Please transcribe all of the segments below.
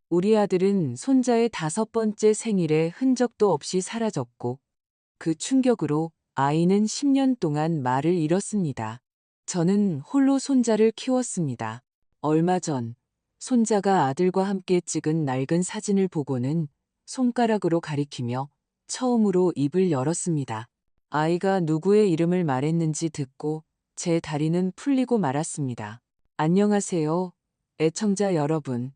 우리 아들은 손자의 5번째 생일에 흔적도 없이 사라졌고 그 충격으로 아이는 10년 동안 말을 잃었습니다. 저는 홀로 손자를 키웠습니다. 얼마 전 손자가 아들과 함께 찍은 낡은 사진을 보고는 손가락으로 가리키며 처음으로 입을 열었습니다. 아이가 누구의 이름을 말했는지 듣고 제 다리는 풀리고 말았습니다. 안녕하세요, 애청자 여러분.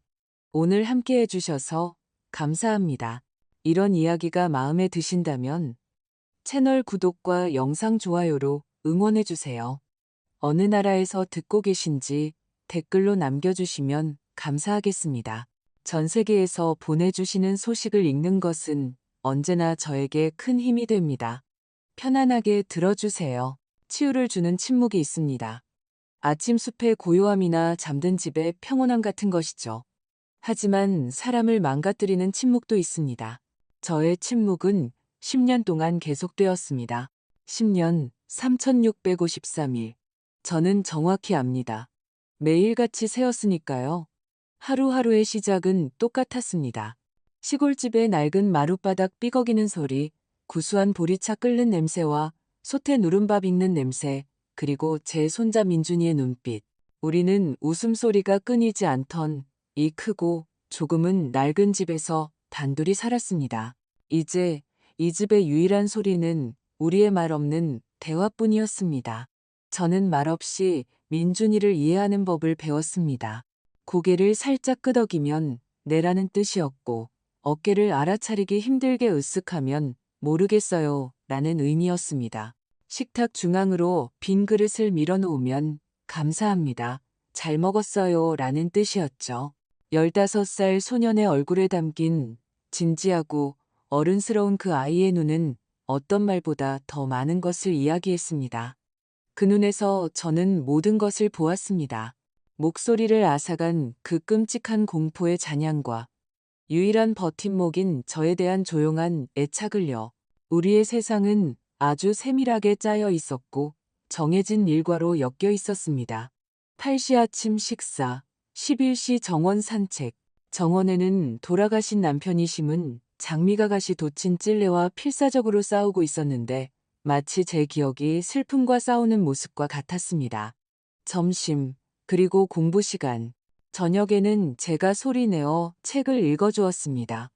오늘 함께 해주셔서 감사합니다. 이런 이야기가 마음에 드신다면 채널 구독과 영상 좋아요로 응원해주세요. 어느 나라에서 듣고 계신지 댓글로 남겨주시면 감사하겠습니다. 전 세계에서 보내주시는 소식을 읽는 것은 언제나 저에게 큰 힘이 됩니다. 편안하게 들어주세요. 치유를 주는 침묵이 있습니다. 아침 숲의 고요함이나 잠든 집의 평온함 같은 것이죠. 하지만 사람을 망가뜨리는 침묵도 있습니다. 저의 침묵은 10년 동안 계속되었습니다. 10년 3653일. 저는 정확히 압니다. 매일같이 세었으니까요. 하루하루의 시작은 똑같았습니다. 시골집의 낡은 마룻바닥 삐걱이는 소리, 구수한 보리차 끓는 냄새와 솥에 누른밥 익는 냄새, 그리고 제 손자 민준이의 눈빛. 우리는 웃음소리가 끊이지 않던 이 크고 조금은 낡은 집에서 단둘이 살았습니다. 이제 이 집의 유일한 소리는 우리의 말 없는 대화뿐이었습니다. 저는 말없이 민준이를 이해하는 법을 배웠습니다. 고개를 살짝 끄덕이면 내라는 뜻이었고, 어깨를 알아차리기 힘들게 으쓱하면 모르겠어요 라는 의미였습니다. 식탁 중앙으로 빈 그릇을 밀어놓으면 감사합니다. 잘 먹었어요 라는 뜻이었죠. 15살 소년의 얼굴에 담긴 진지하고 어른스러운 그 아이의 눈은 어떤 말보다 더 많은 것을 이야기했습니다. 그 눈에서 저는 모든 것을 보았습니다. 목소리를 앗아간 그 끔찍한 공포의 잔향과 유일한 버팀목인 저에 대한 조용한 애착을요. 우리의 세상은 아주 세밀하게 짜여 있었고 정해진 일과로 엮여 있었습니다. 8시 아침 식사, 11시 정원 산책. 정원에는 돌아가신 남편이 심은 장미가가시 돋친 찔레와 필사적으로 싸우고 있었는데 마치 제 기억이 슬픔과 싸우는 모습과 같았습니다. 점심, 그리고 공부 시간. 저녁에는 제가 소리내어 책을 읽어주었습니다.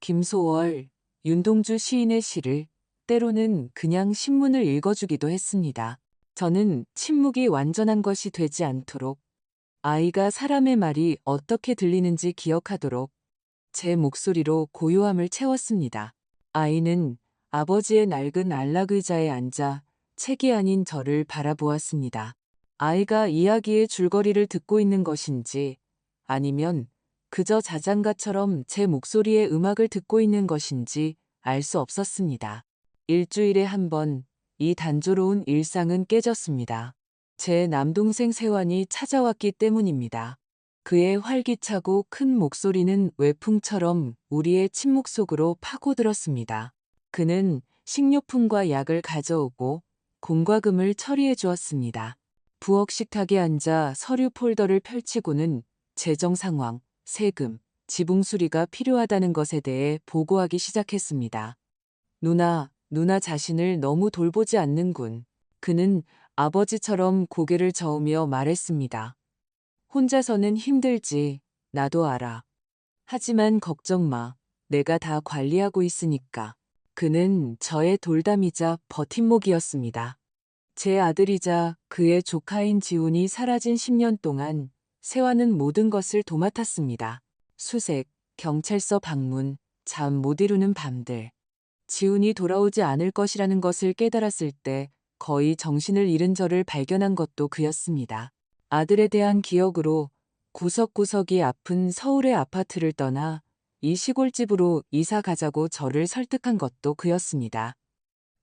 김소월, 윤동주 시인의 시를, 때로는 그냥 신문을 읽어주기도 했습니다. 저는 침묵이 완전한 것이 되지 않도록, 아이가 사람의 말이 어떻게 들리는지 기억하도록 제 목소리로 고요함을 채웠습니다. 아이는 아버지의 낡은 안락의자에 앉아 책이 아닌 저를 바라보았습니다. 아이가 이야기의 줄거리를 듣고 있는 것인지 아니면 그저 자장가처럼 제 목소리의 음악을 듣고 있는 것인지 알 수 없었습니다. 일주일에 한 번 이 단조로운 일상은 깨졌습니다. 제 남동생 세환이 찾아왔기 때문입니다. 그의 활기차고 큰 목소리는 외풍처럼 우리의 침묵 속으로 파고들었습니다. 그는 식료품과 약을 가져오고 공과금을 처리해 주었습니다. 부엌 식탁에 앉아 서류 폴더를 펼치고는 재정 상황, 세금, 지붕 수리가 필요하다는 것에 대해 보고하기 시작했습니다. 누나 자신을 너무 돌보지 않는군. 그는 아버지처럼 고개를 저으며 말했습니다. 혼자서는 힘들지. 나도 알아. 하지만 걱정 마. 내가 다 관리하고 있으니까. 그는 저의 돌담이자 버팀목이었습니다. 제 아들이자 그의 조카인 지훈이 사라진 10년 동안 세화는 모든 것을 도맡았습니다. 수색, 경찰서 방문, 잠 못 이루는 밤들. 지훈이 돌아오지 않을 것이라는 것을 깨달았을 때 거의 정신을 잃은 저를 발견한 것도 그였습니다. 아들에 대한 기억으로 구석구석이 아픈 서울의 아파트를 떠나 이 시골집으로 이사 가자고 저를 설득한 것도 그였습니다.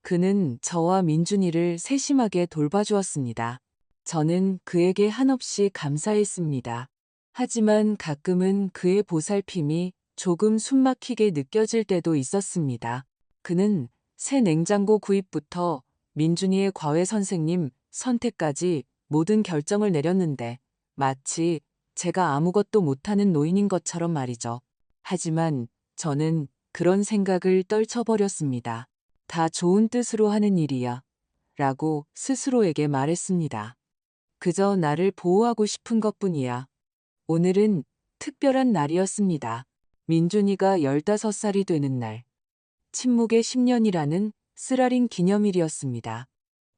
그는 저와 민준이를 세심하게 돌봐주었습니다. 저는 그에게 한없이 감사했습니다. 하지만 가끔은 그의 보살핌이 조금 숨막히게 느껴질 때도 있었습니다. 그는 새 냉장고 구입부터 민준이의 과외 선생님 선택까지 모든 결정을 내렸는데 마치 제가 아무것도 못하는 노인인 것처럼 말이죠. 하지만 저는 그런 생각을 떨쳐버렸습니다. 다 좋은 뜻으로 하는 일이야. 라고 스스로에게 말했습니다. 그저 나를 보호하고 싶은 것뿐이야. 오늘은 특별한 날이었습니다. 민준이가 15살이 되는 날. 침묵의 10년이라는 쓰라린 기념일이었습니다.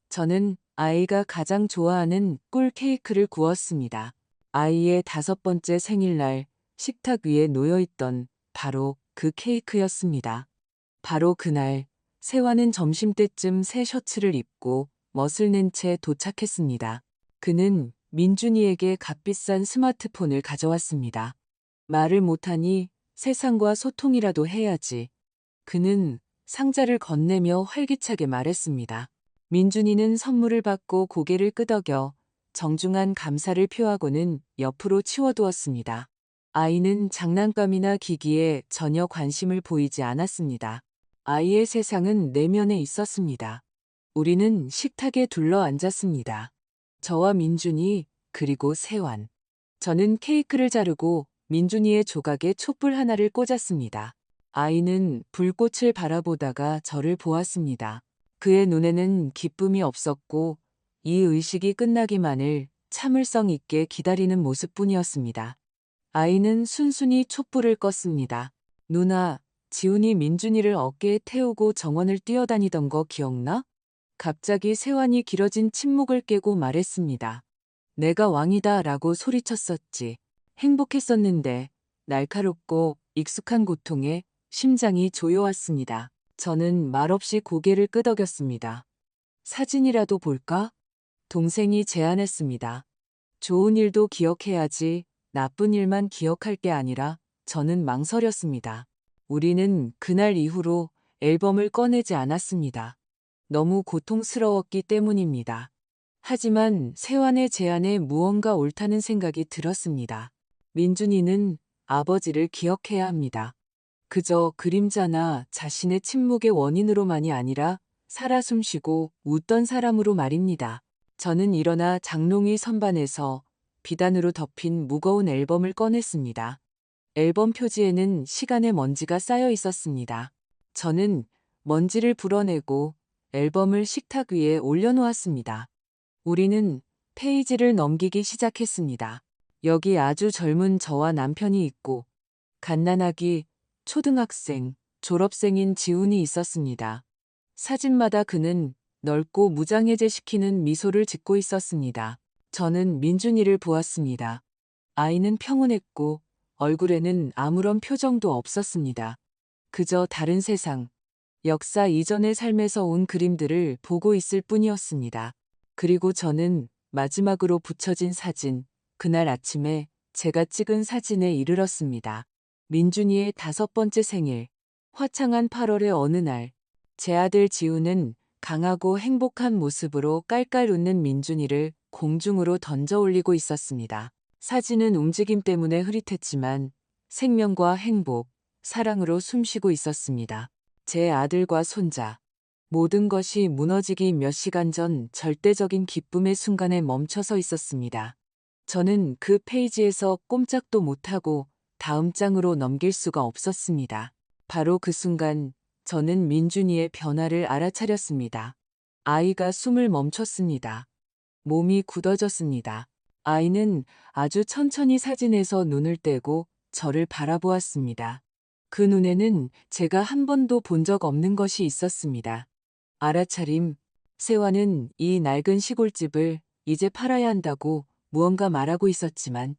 저는 아이가 가장 좋아하는 꿀 케이크를 구웠습니다. 아이의 5번째 생일날 식탁 위에 놓여있던 바로 그 케이크였습니다. 바로 그날 세화는 점심때쯤 새 셔츠를 입고 멋을 낸 채 도착했습니다. 그는 민준이에게 값비싼 스마트폰을 가져왔습니다. 말을 못하니 세상과 소통이라도 해야지. 그는 상자를 건네며 활기차게 말했습니다. 민준이는 선물을 받고 고개를 끄덕여 정중한 감사를 표하고는 옆으로 치워두었습니다. 아이는 장난감이나 기기에 전혀 관심을 보이지 않았습니다. 아이의 세상은 내면에 있었습니다. 우리는 식탁에 둘러 앉았습니다. 저와 민준이 그리고 세환. 저는 케이크를 자르고 민준이의 조각에 촛불 하나를 꽂았습니다. 아이는 불꽃을 바라보다가 저를 보았습니다. 그의 눈에는 기쁨이 없었고 이 의식이 끝나기만을 참을성 있게 기다리는 모습뿐이었습니다. 아이는 순순히 촛불을 껐습니다. 누나, 지훈이 민준이를 어깨에 태우고 정원을 뛰어다니던 거 기억나? 갑자기 세환이 길어진 침묵을 깨고 말했습니다. 내가 왕이다 라고 소리쳤었지. 행복했었는데 날카롭고 익숙한 고통에 심장이 조여왔습니다. 저는 말없이 고개를 끄덕였습니다. 사진이라도 볼까? 동생이 제안했습니다. 좋은 일도 기억해야지 나쁜 일만 기억할 게 아니라 저는 망설였습니다. 우리는 그날 이후로 앨범을 꺼내지 않았습니다. 너무 고통스러웠기 때문입니다. 하지만 세환의 제안에 무언가 옳다는 생각이 들었습니다. 민준이는 아버지를 기억해야 합니다. 그저 그림자나 자신의 침묵의 원인으로만이 아니라 살아 숨쉬고 웃던 사람으로 말입니다. 저는 일어나 장롱위 선반에서 비단으로 덮인 무거운 앨범을 꺼냈습니다. 앨범 표지에는 시간의 먼지가 쌓여 있었습니다. 저는 먼지를 불어내고 앨범을 식탁 위에 올려놓았습니다. 우리는 페이지를 넘기기 시작했습니다. 여기 아주 젊은 저와 남편이 있고 갓난아기, 초등학생, 졸업생인 지훈이 있었습니다. 사진마다 그는 넓고 무장해제시키는 미소를 짓고 있었습니다. 저는 민준이를 보았습니다. 아이는 평온했고 얼굴에는 아무런 표정도 없었습니다. 그저 다른 세상, 역사 이전의 삶에서 온 그림들을 보고 있을 뿐이었습니다. 그리고 저는 마지막으로 붙여진 사진, 그날 아침에 제가 찍은 사진에 이르렀습니다. 민준이의 5번째 생일, 화창한 8월의 어느 날, 제 아들 지우는 강하고 행복한 모습으로 깔깔 웃는 민준이를 공중으로 던져 올리고 있었습니다. 사진은 움직임 때문에 흐릿했지만 생명과 행복, 사랑으로 숨쉬고 있었습니다. 제 아들과 손자, 모든 것이 무너지기 몇 시간 전 절대적인 기쁨의 순간에 멈춰서 있었습니다. 저는 그 페이지에서 꼼짝도 못하고 다음 장으로 넘길 수가 없었습니다. 바로 그 순간 저는 민준이의 변화를 알아차렸습니다. 아이가 숨을 멈췄습니다. 몸이 굳어졌습니다. 아이는 아주 천천히 사진에서 눈을 떼고 저를 바라보았습니다. 그 눈에는 제가 한 번도 본 적 없는 것이 있었습니다. 알아차림, 세화는 이 낡은 시골집을 이제 팔아야 한다고 무언가 말하고 있었지만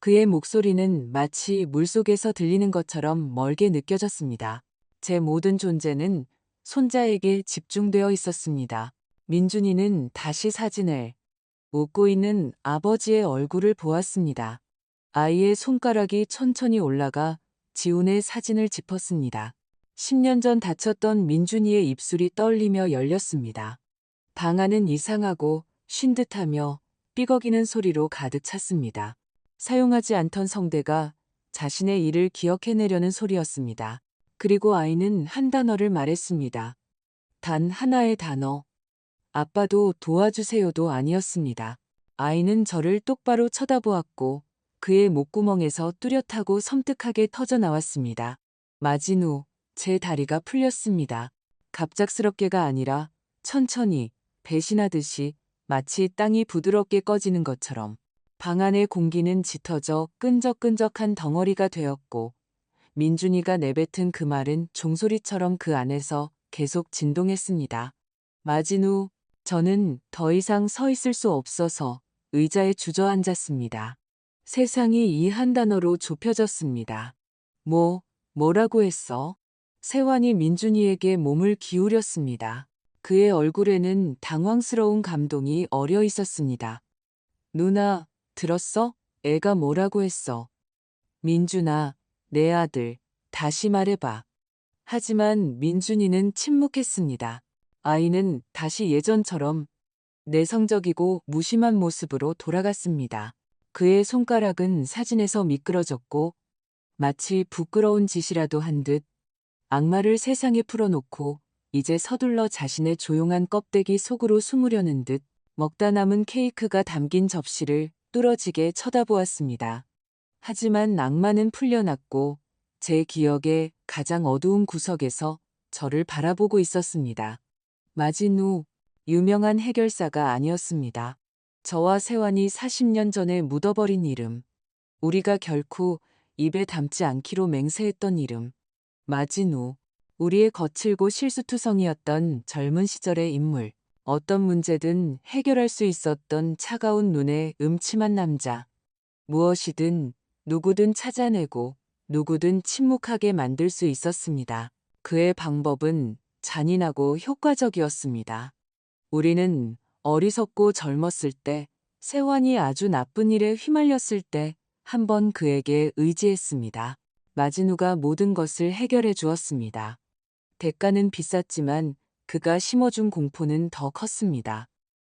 그의 목소리는 마치 물속에서 들리는 것처럼 멀게 느껴졌습니다. 제 모든 존재는 손자에게 집중되어 있었습니다. 민준이는 다시 사진을 웃고 있는 아버지의 얼굴을 보았습니다. 아이의 손가락이 천천히 올라가 지훈의 사진을 짚었습니다. 10년 전 다쳤던 민준이의 입술이 떨리며 열렸습니다. 방 안은 이상하고 쉰 듯하며 삐걱이는 소리로 가득 찼습니다. 사용하지 않던 성대가 자신의 일을 기억해내려는 소리였습니다. 그리고 아이는 한 단어를 말했습니다. 단 하나의 단어. 아빠도 도와주세요도 아니었습니다. 아이는 저를 똑바로 쳐다보았고 그의 목구멍에서 뚜렷하고 섬뜩하게 터져 나왔습니다. 맞은 후 제 다리가 풀렸습니다. 갑작스럽게가 아니라 천천히 배신하듯이 마치 땅이 부드럽게 꺼지는 것처럼 방 안의 공기는 짙어져 끈적끈적한 덩어리가 되었고 민준이가 내뱉은 그 말은 종소리처럼 그 안에서 계속 진동했습니다. 맞은 후 저는 더 이상 서 있을 수 없어서 의자에 주저앉았습니다. 세상이 이 한 단어로 좁혀졌습니다. 뭐라고 했어? 세환이 민준이에게 몸을 기울였습니다. 그의 얼굴에는 당황스러운 감동이 어려 있었습니다. 누나, 들었어? 애가 뭐라고 했어? 민준아, 내 아들, 다시 말해봐. 하지만 민준이는 침묵했습니다. 아이는 다시 예전처럼 내성적이고 무심한 모습으로 돌아갔습니다. 그의 손가락은 사진에서 미끄러졌고 마치 부끄러운 짓이라도 한 듯 악마를 세상에 풀어놓고 이제 서둘러 자신의 조용한 껍데기 속으로 숨으려는 듯 먹다 남은 케이크가 담긴 접시를 뚫어지게 쳐다보았습니다. 하지만 악마는 풀려났고 제 기억의 가장 어두운 구석에서 저를 바라보고 있었습니다. 마진우, 유명한 해결사가 아니었습니다. 저와 세환이 40년 전에 묻어버린 이름, 우리가 결코 입에 담지 않기로 맹세했던 이름, 마진우, 우리의 거칠고 실수투성이었던 젊은 시절의 인물, 어떤 문제든 해결할 수 있었던 차가운 눈의 음침한 남자, 무엇이든 누구든 찾아내고 누구든 침묵하게 만들 수 있었습니다. 그의 방법은 잔인하고 효과적이었습니다. 우리는 어리석고 젊었을 때, 세환이 아주 나쁜 일에 휘말렸을 때 한 번 그에게 의지했습니다. 마진우가 모든 것을 해결해 주었습니다. 대가는 비쌌지만 그가 심어준 공포는 더 컸습니다.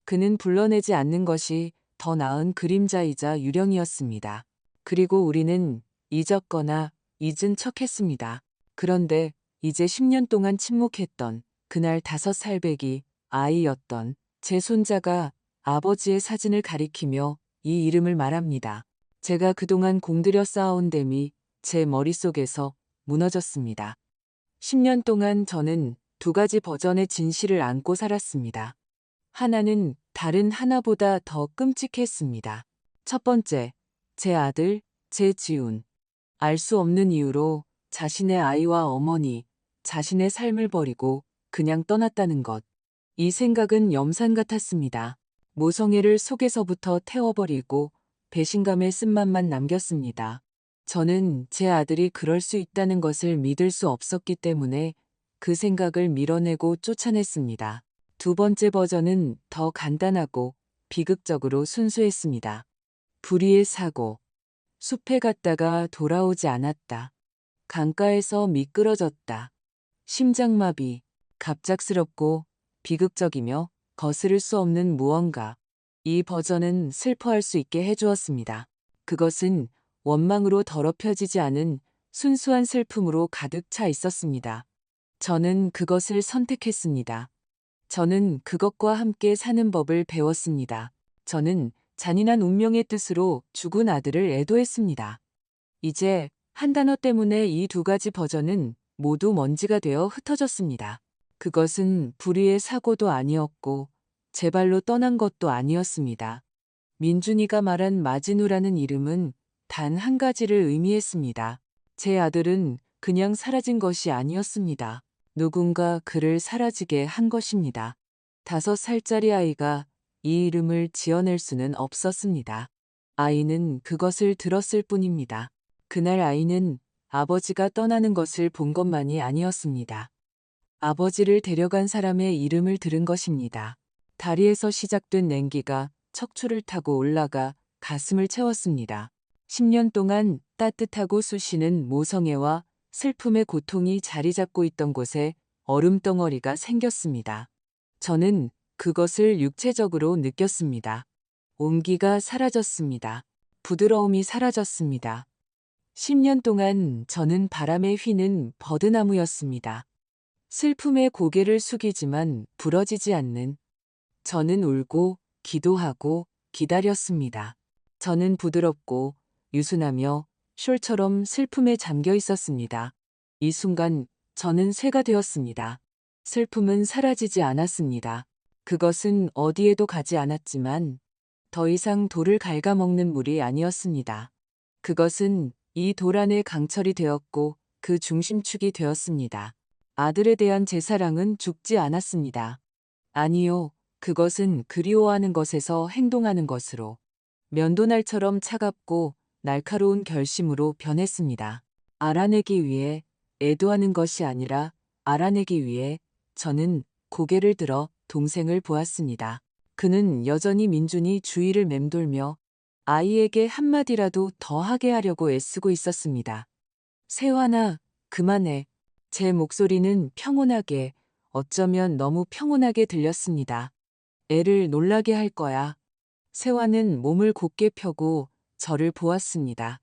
그는 불러내지 않는 것이 더 나은 그림자이자 유령이었습니다. 그리고 우리는 잊었거나 잊은 척했습니다. 그런데 이제 10년 동안 침묵했던 그날 5살배기 아이였던 제 손자가 아버지의 사진을 가리키며 이 이름을 말합니다. 제가 그동안 공들여 쌓아온 댐이 제 머릿속에서 무너졌습니다. 10년 동안 저는 2가지 버전의 진실을 안고 살았습니다. 하나는 다른 하나보다 더 끔찍했습니다. 첫 번째, 제 아들, 제지훈. 알 수 없는 이유로 자신의 아이와 어머니, 자신의 삶을 버리고 그냥 떠났다는 것. 이 생각은 염산 같았습니다. 모성애를 속에서부터 태워버리고 배신감의 쓴맛만 남겼습니다. 저는 제 아들이 그럴 수 있다는 것을 믿을 수 없었기 때문에 그 생각을 밀어내고 쫓아냈습니다. 2번째 버전은 더 간단하고 비극적으로 순수했습니다. 불의의 사고. 숲에 갔다가 돌아오지 않았다. 강가에서 미끄러졌다. 심장마비. 갑작스럽고 비극적이며 거스를 수 없는 무언가. 이 버전은 슬퍼할 수 있게 해주었습니다. 그것은 원망으로 더럽혀지지 않은 순수한 슬픔으로 가득 차 있었습니다. 저는 그것을 선택했습니다. 저는 그것과 함께 사는 법을 배웠습니다. 저는 잔인한 운명의 뜻으로 죽은 아들을 애도했습니다. 이제 한 단어 때문에 이 2가지 버전은 모두 먼지가 되어 흩어졌습니다. 그것은 불의의 사고도 아니었고 제 발로 떠난 것도 아니었습니다. 민준이가 말한 마진우라는 이름은 단 한 가지를 의미했습니다. 제 아들은 그냥 사라진 것이 아니었습니다. 누군가 그를 사라지게 한 것입니다. 5살짜리 아이가 이 이름을 지어낼 수는 없었습니다. 아이는 그것을 들었을 뿐입니다. 그날 아이는 아버지가 떠나는 것을 본 것만이 아니었습니다. 아버지를 데려간 사람의 이름을 들은 것입니다. 다리에서 시작된 냉기가 척추를 타고 올라가 가슴을 채웠습니다. 10년 동안 따뜻하고 쑤시는 모성애와 슬픔의 고통이 자리 잡고 있던 곳에 얼음덩어리가 생겼습니다. 저는 그것을 육체적으로 느꼈습니다. 온기가 사라졌습니다. 부드러움이 사라졌습니다. 10년 동안 저는 바람에 휘는 버드나무였습니다. 슬픔에 고개를 숙이지만 부러지지 않는. 저는 울고 기도하고 기다렸습니다. 저는 부드럽고 유순하며 숄처럼 슬픔에 잠겨 있었습니다. 이 순간 저는 쇠가 되었습니다. 슬픔은 사라지지 않았습니다. 그것은 어디에도 가지 않았지만 더 이상 돌을 갉아먹는 물이 아니었습니다. 그것은 이 돌 안에 강철이 되었고 그 중심축이 되었습니다. 아들에 대한 제 사랑은 죽지 않았습니다. 아니요, 그것은 그리워하는 것에서 행동하는 것으로 면도날처럼 차갑고 날카로운 결심으로 변했습니다. 알아내기 위해 애도하는 것이 아니라 알아내기 위해 저는 고개를 들어 동생을 보았습니다. 그는 여전히 민준이 주위를 맴돌며 아이에게 한마디라도 더 하게 하려고 애쓰고 있었습니다. 세환아, 그만해. 제 목소리는 평온하게, 어쩌면 너무 평온하게 들렸습니다. 애를 놀라게 할 거야. 세환은 몸을 곧게 펴고 저를 보았습니다.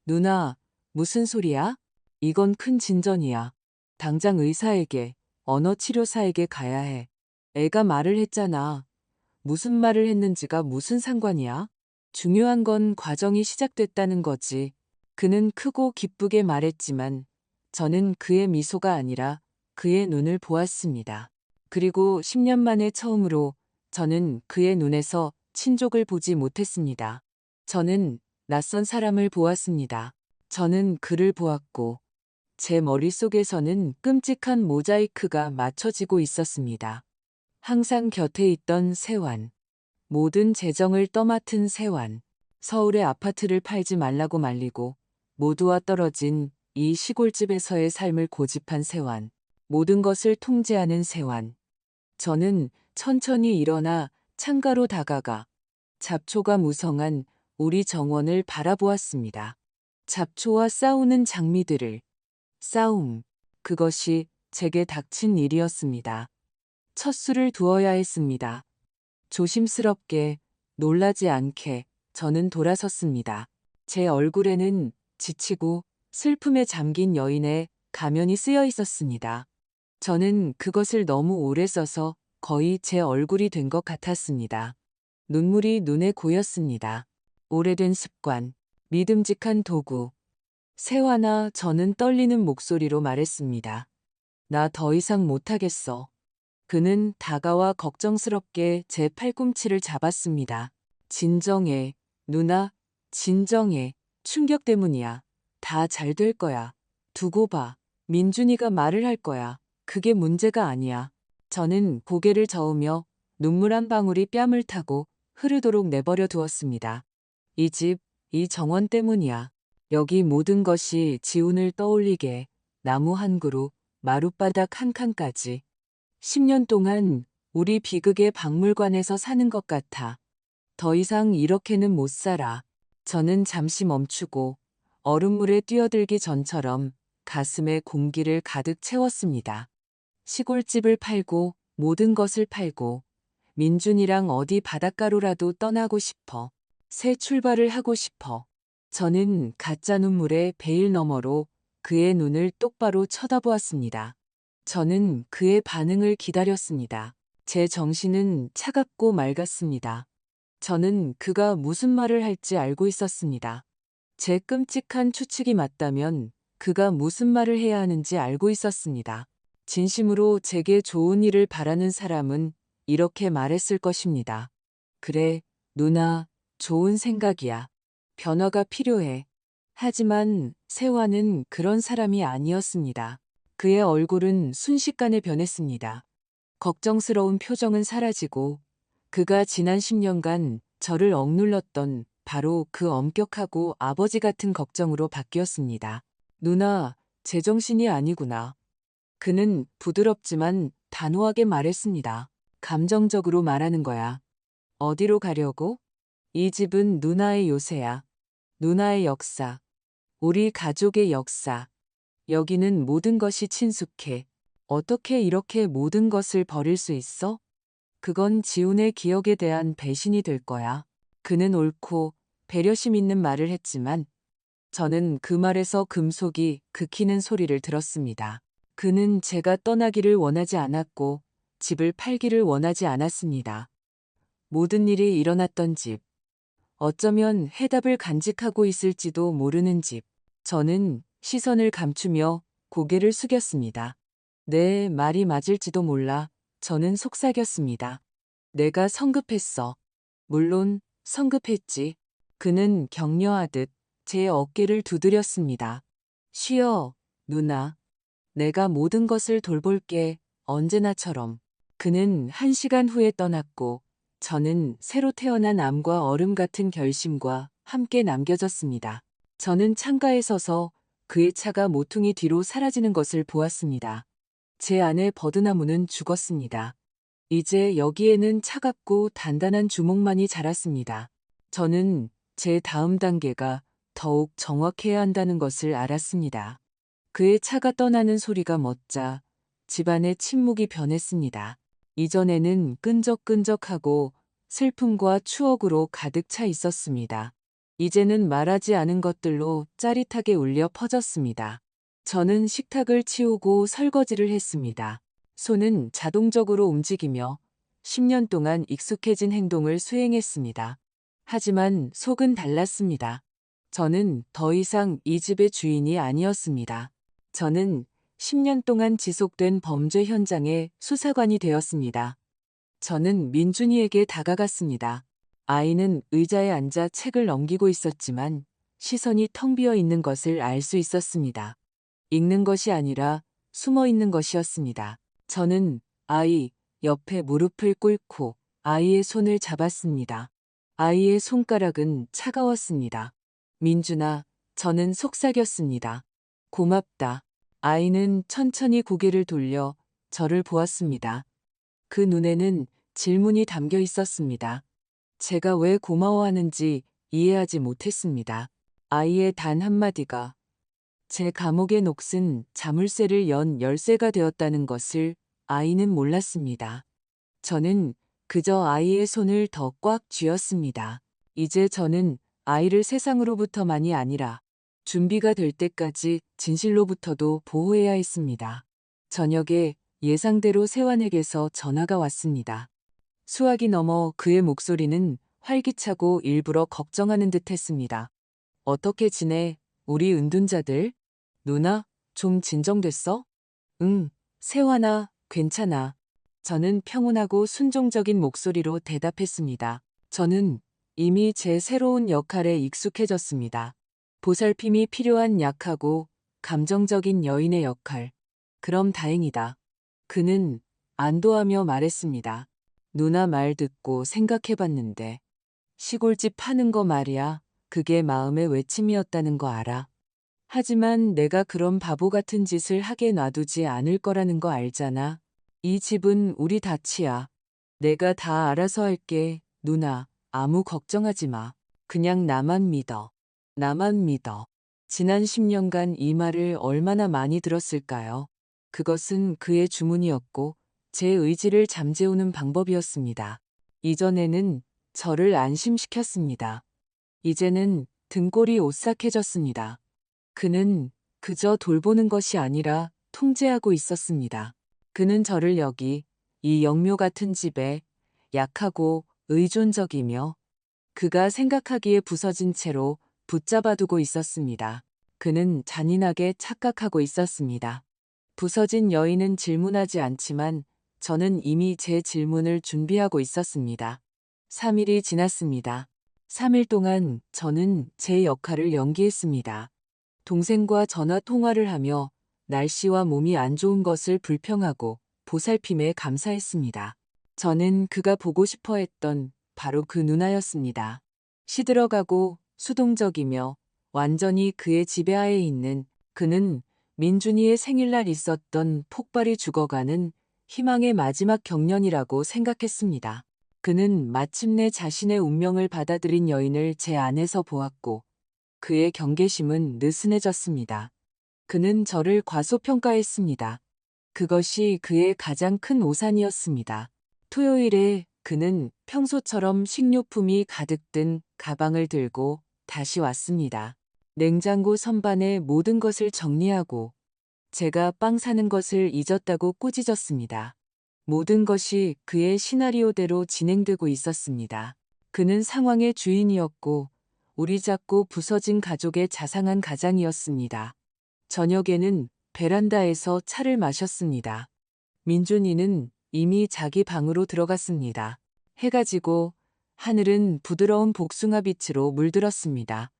누나, 무슨 소리야? 이건 큰 진전이야. 당장 의사에게, 언어치료사에게 가야 해. 애가 말을 했잖아. 무슨 말을 했는지가 무슨 상관이야? 중요한 건 과정이 시작됐다는 거지. 그는 크고 기쁘게 말했지만 저는 그의 미소가 아니라 그의 눈을 보았습니다. 그리고 10년 만에 처음으로 저는 그의 눈에서 친족을 보지 못했습니다. 저는 낯선 사람을 보았습니다. 저는 그를 보았고 제 머릿속에서는 끔찍한 모자이크가 맞춰지고 있었습니다. 항상 곁에 있던 세환. 모든 재정을 떠맡은 세환. 서울의 아파트를 팔지 말라고 말리고 모두와 떨어진 이 시골집에서의 삶을 고집한 세환. 모든 것을 통제하는 세환. 저는 천천히 일어나 창가로 다가가 잡초가 무성한 우리 정원을 바라보았습니다. 잡초와 싸우는 장미들을. 싸움. 그것이 제게 닥친 일이었습니다. 첫 수를 두어야 했습니다. 조심스럽게, 놀라지 않게 저는 돌아섰습니다. 제 얼굴에는 지치고 슬픔에 잠긴 여인의 가면이 쓰여 있었습니다. 저는 그것을 너무 오래 써서 거의 제 얼굴이 된 것 같았습니다. 눈물이 눈에 고였습니다. 오래된 습관, 믿음직한 도구. 세환아, 저는 떨리는 목소리로 말했습니다. 나 더 이상 못하겠어. 그는 다가와 걱정스럽게 제 팔꿈치를 잡았습니다. 진정해, 누나, 진정해. 충격 때문이야. 다 잘 될 거야. 두고 봐. 민준이가 말을 할 거야. 그게 문제가 아니야. 저는 고개를 저으며 눈물 한 방울이 뺨을 타고 흐르도록 내버려 두었습니다. 이 집, 이 정원 때문이야. 여기 모든 것이 지운을 떠올리게 나무 한 그루, 마룻바닥 한 칸까지. 10년 동안 우리 비극의 박물관에서 사는 것 같아. 더 이상 이렇게는 못 살아. 저는 잠시 멈추고 얼음물에 뛰어들기 전처럼 가슴에 공기를 가득 채웠습니다. 시골집을 팔고 모든 것을 팔고 민준이랑 어디 바닷가로라도 떠나고 싶어. 새 출발을 하고 싶어. 저는 가짜 눈물의 베일 너머로 그의 눈을 똑바로 쳐다보았습니다. 저는 그의 반응을 기다렸습니다. 제 정신은 차갑고 맑았습니다. 저는 그가 무슨 말을 할지 알고 있었습니다. 제 끔찍한 추측이 맞다면 그가 무슨 말을 해야 하는지 알고 있었습니다. 진심으로 제게 좋은 일을 바라는 사람은 이렇게 말했을 것입니다. 그래, 누나, 좋은 생각이야. 변화가 필요해. 하지만 세환은 그런 사람이 아니었습니다. 그의 얼굴은 순식간에 변했습니다. 걱정스러운 표정은 사라지고 그가 지난 10년간 저를 억눌렀던 바로 그 엄격하고 아버지 같은 걱정으로 바뀌었습니다. 누나, 제정신이 아니구나. 그는 부드럽지만 단호하게 말했습니다. 감정적으로 말하는 거야. 어디로 가려고? 이 집은 누나의 요새야. 누나의 역사. 우리 가족의 역사. 여기는 모든 것이 친숙해. 어떻게 이렇게 모든 것을 버릴 수 있어? 그건 지훈의 기억에 대한 배신이 될 거야. 그는 옳고 배려심 있는 말을 했지만 저는 그 말에서 금속이 긁히는 소리를 들었습니다. 그는 제가 떠나기를 원하지 않았고 집을 팔기를 원하지 않았습니다. 모든 일이 일어났던 집, 어쩌면 해답을 간직하고 있을지도 모르는 집. 저는 시선을 감추며 고개를 숙였습니다. 내 말이 맞을지도 몰라. 저는 속삭였습니다. 내가 성급했어. 물론 성급했지. 그는 격려하듯 제 어깨를 두드렸습니다. 쉬어, 누나. 내가 모든 것을 돌볼게. 언제나처럼. 그는 1시간 후에 떠났고 저는 새로 태어난 암과 얼음 같은 결심과 함께 남겨졌습니다. 저는 창가에 서서 그의 차가 모퉁이 뒤로 사라지는 것을 보았습니다. 제 아내 버드나무는 죽었습니다. 이제 여기에는 차갑고 단단한 주먹만이 자랐습니다. 저는 제 다음 단계가 더욱 정확해야 한다는 것을 알았습니다. 그의 차가 떠나는 소리가 멎자 집안의 침묵이 변했습니다. 이전에는 끈적끈적하고 슬픔과 추억으로 가득 차 있었습니다. 이제는 말하지 않은 것들로 짜릿하게 울려 퍼졌습니다. 저는 식탁을 치우고 설거지를 했습니다. 손은 자동적으로 움직이며 10년 동안 익숙해진 행동을 수행했습니다. 하지만 속은 달랐습니다. 저는 더 이상 이 집의 주인이 아니었습니다. 저는 10년 동안 지속된 범죄 현장의 수사관이 되었습니다. 저는 민준이에게 다가갔습니다. 아이는 의자에 앉아 책을 넘기고 있었지만 시선이 텅 비어 있는 것을 알 수 있었습니다. 읽는 것이 아니라 숨어 있는 것이었습니다. 저는 아이 옆에 무릎을 꿇고 아이의 손을 잡았습니다. 아이의 손가락은 차가웠습니다. 민준아, 저는 속삭였습니다. 고맙다. 아이는 천천히 고개를 돌려 저를 보았습니다. 그 눈에는 질문이 담겨 있었습니다. 제가 왜 고마워하는지 이해하지 못했습니다. 아이의 단 한마디가 제 감옥의 녹슨 자물쇠를 연 열쇠가 되었다는 것을 아이는 몰랐습니다. 저는 그저 아이의 손을 더 꽉 쥐었습니다. 이제 저는 아이를 세상으로부터만이 아니라 준비가 될 때까지 진실로부터도 보호해야 했습니다. 저녁에 예상대로 세환에게서 전화가 왔습니다. 수화기 넘어 그의 목소리는 활기차고 일부러 걱정하는 듯 했습니다. 어떻게 지내, 우리 은둔자들? 누나, 좀 진정됐어? 응, 세환아, 괜찮아. 저는 평온하고 순종적인 목소리로 대답했습니다. 저는 이미 제 새로운 역할에 익숙해졌습니다. 보살핌이 필요한 약하고 감정적인 여인의 역할. 그럼 다행이다. 그는 안도하며 말했습니다. 누나 말 듣고 생각해봤는데 시골집 파는 거 말이야. 그게 마음의 외침이었다는 거 알아. 하지만 내가 그런 바보 같은 짓을 하게 놔두지 않을 거라는 거 알잖아. 이 집은 우리 다치야. 내가 다 알아서 할게. 누나, 아무 걱정하지 마. 그냥 나만 믿어. 나만 믿어. 지난 10년간 이 말을 얼마나 많이 들었을까요? 그것은 그의 주문이었고 제 의지를 잠재우는 방법이었습니다. 이전에는 저를 안심시켰습니다. 이제는 등골이 오싹해졌습니다. 그는 그저 돌보는 것이 아니라 통제하고 있었습니다. 그는 저를 여기 이 영묘 같은 집에 약하고 의존적이며 그가 생각하기에 부서진 채로 붙잡아두고 있었습니다. 그는 잔인하게 착각하고 있었습니다. 부서진 여인은 질문하지 않지만 저는 이미 제 질문을 준비하고 있었습니다. 3일이 지났습니다. 3일 동안 저는 제 역할을 연기했습니다. 동생과 전화 통화를 하며 날씨와 몸이 안 좋은 것을 불평하고 보살핌에 감사했습니다. 저는 그가 보고 싶어 했던 바로 그 누나였습니다. 시들어가고 수동적이며 완전히 그의 지배하에 있는 그는 민준이의 생일날 있었던 폭발이 죽어가는 희망의 마지막 경련이라고 생각했습니다. 그는 마침내 자신의 운명을 받아들인 여인을 제 안에서 보았고 그의 경계심은 느슨해졌습니다. 그는 저를 과소평가했습니다. 그것이 그의 가장 큰 오산이었습니다. 토요일에 그는 평소처럼 식료품이 가득 든 가방을 들고 다시 왔습니다. 냉장고 선반에 모든 것을 정리하고 제가 빵 사는 것을 잊었다고 꾸짖었습니다. 모든 것이 그의 시나리오대로 진행되고 있었습니다. 그는 상황의 주인이었고 우리 작고 부서진 가족의 자상한 가장이었습니다. 저녁에는 베란다에서 차를 마셨습니다. 민준이는 이미 자기 방으로 들어갔습니다. 해가 지고 하늘은 부드러운 복숭아빛으로 물들었습니다.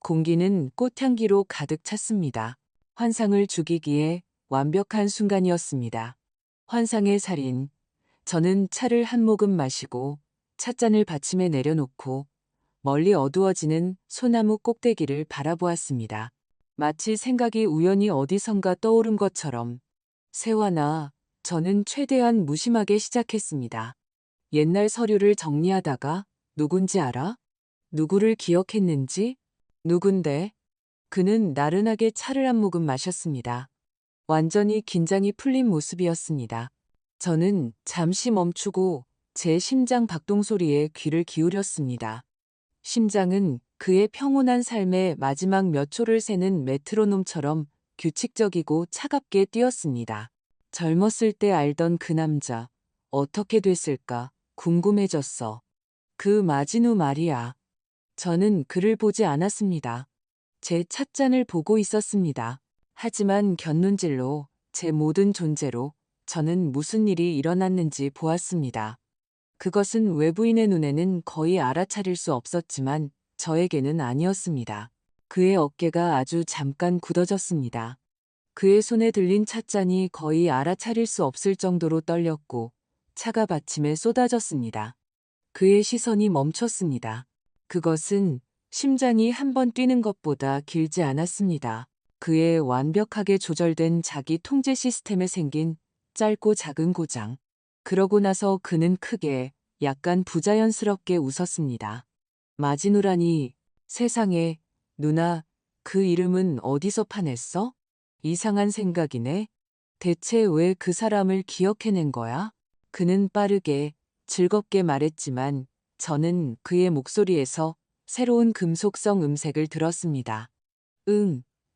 공기는 꽃향기로 가득 찼습니다. 환상을 죽이기에 완벽한 순간이었습니다. 환상의 살인. 저는 차를 한 모금 마시고 찻잔을 받침에 내려놓고 멀리 어두워지는 소나무 꼭대기를 바라보았습니다. 마치 생각이 우연히 어디선가 떠오른 것처럼 세화나 저는 최대한 무심하게 시작했습니다. 옛날 서류를 정리하다가 누군지 알아? 누구를 기억했는지? 누군데? 그는 나른하게 차를 한 모금 마셨습니다. 완전히 긴장이 풀린 모습이었습니다. 저는 잠시 멈추고 제 심장 박동 소리에 귀를 기울였습니다. 심장은 그의 평온한 삶의 마지막 몇 초를 세는 메트로놈처럼 규칙적이고 차갑게 뛰었습니다. 젊었을 때 알던 그 남자, 어떻게 됐을까 궁금해졌어. 그 마진우 말이야. 저는 그를 보지 않았습니다. 제 찻잔을 보고 있었습니다. 하지만 곁눈질로 제 모든 존재로 저는 무슨 일이 일어났는지 보았습니다. 그것은 외부인의 눈에는 거의 알아차릴 수 없었지만 저에게는 아니었습니다. 그의 어깨가 아주 잠깐 굳어졌습니다. 그의 손에 들린 찻잔이 거의 알아차릴 수 없을 정도로 떨렸고 차가 받침에 쏟아졌습니다. 그의 시선이 멈췄습니다. 그것은 심장이 한 번 뛰는 것보다 길지 않았습니다. 그의 완벽하게 조절된 자기 통제 시스템에 생긴 짧고 작은 고장. 그러고 나서 그는 크게, 약간 부자연스럽게 웃었습니다. 마지노라니, 세상에, 누나, 그 이름은 어디서 파냈어? 이상한 생각이네. 대체 왜 그 사람을 기억해낸 거야? 그는 빠르게, 즐겁게 말했지만 저는 그의 목소리에서 새로운 금속성 음색을 들었습니다.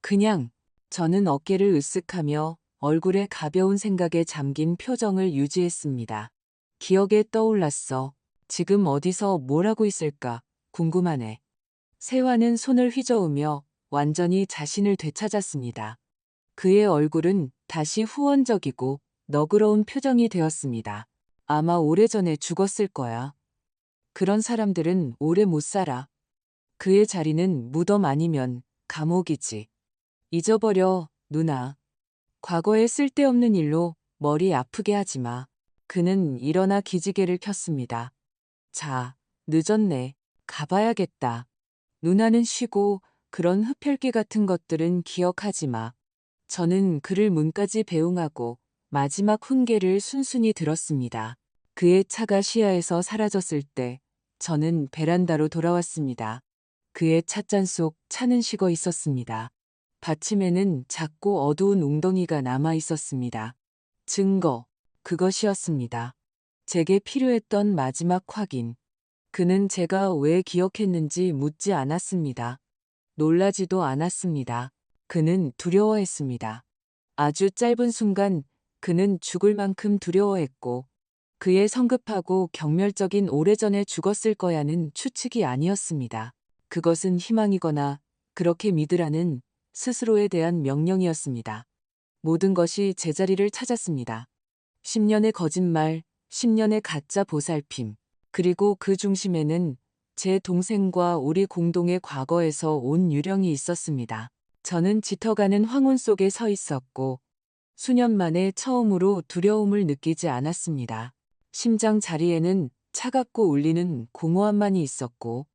그냥. 저는 어깨를 으쓱하며 얼굴에 가벼운 생각에 잠긴 표정을 유지했습니다. 기억에 떠올랐어. 지금 어디서 뭘 하고 있을까? 궁금하네. 세화는 손을 휘저으며 완전히 자신을 되찾았습니다. 그의 얼굴은 다시 후원적이고 너그러운 표정이 되었습니다. 아마 오래전에 죽었을 거야. 그런 사람들은 오래 못 살아. 그의 자리는 무덤 아니면 감옥이지. 잊어버려, 누나. 과거의 쓸데없는 일로 머리 아프게 하지 마. 그는 일어나 기지개를 켰습니다. 자, 늦었네. 가봐야겠다. 누나는 쉬고 그런 흡혈귀 같은 것들은 기억하지 마. 저는 그를 문까지 배웅하고 마지막 훈계를 순순히 들었습니다. 그의 차가 시야에서 사라졌을 때 저는 베란다로 돌아왔습니다. 그의 찻잔 속 차는 식어 있었습니다. 받침에는 작고 어두운 웅덩이가 남아 있었습니다. 증거, 그것이었습니다. 제게 필요했던 마지막 확인. 그는 제가 왜 기억했는지 묻지 않았습니다. 놀라지도 않았습니다. 그는 두려워했습니다. 아주 짧은 순간 그는 죽을 만큼 두려워했고 그의 성급하고 경멸적인 오래전에 죽었을 거야는 추측이 아니었습니다. 그것은 희망이거나 그렇게 믿으라는 스스로에 대한 명령이었습니다. 모든 것이 제자리를 찾았습니다. 10년의 거짓말, 10년의 가짜 보살핌, 그리고 그 중심에는 제 동생과 우리 공동의 과거에서 온 유령이 있었습니다. 저는 짙어가는 황혼 속에 서 있었고 수년 만에 처음으로 두려움을 느끼지 않았습니다. 심장 자리에는 차갑고 울리는 공허함만이 있었고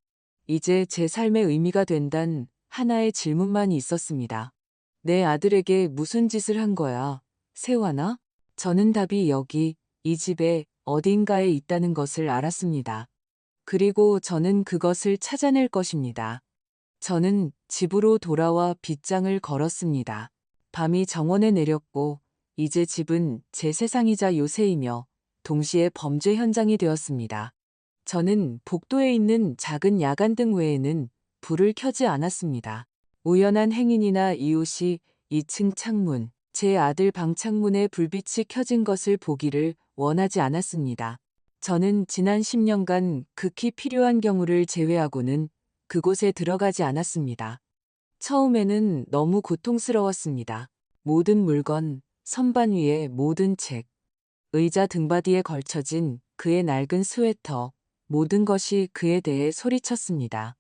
이제 제 삶의 의미가 된단 하나의 질문만이 있었습니다. 내 아들에게 무슨 짓을 한 거야, 세화나? 저는 답이 여기, 이 집에 어딘가에 있다는 것을 알았습니다. 그리고 저는 그것을 찾아낼 것입니다. 저는 집으로 돌아와 빗장을 걸었습니다. 밤이 정원에 내렸고 이제 집은 제 세상이자 요새이며 동시에 범죄 현장이 되었습니다. 저는 복도에 있는 작은 야간등 외에는 불을 켜지 않았습니다. 우연한 행인이나 이웃이 2층 창문, 제 아들 방 창문에 불빛이 켜진 것을 보기를 원하지 않았습니다. 저는 지난 10년간 극히 필요한 경우를 제외하고는 그곳에 들어가지 않았습니다. 처음에는 너무 고통스러웠습니다. 모든 물건, 선반 위의 모든 책, 의자 등받이에 걸쳐진 그의 낡은 스웨터, 모든 것이 그에 대해 소리쳤습니다.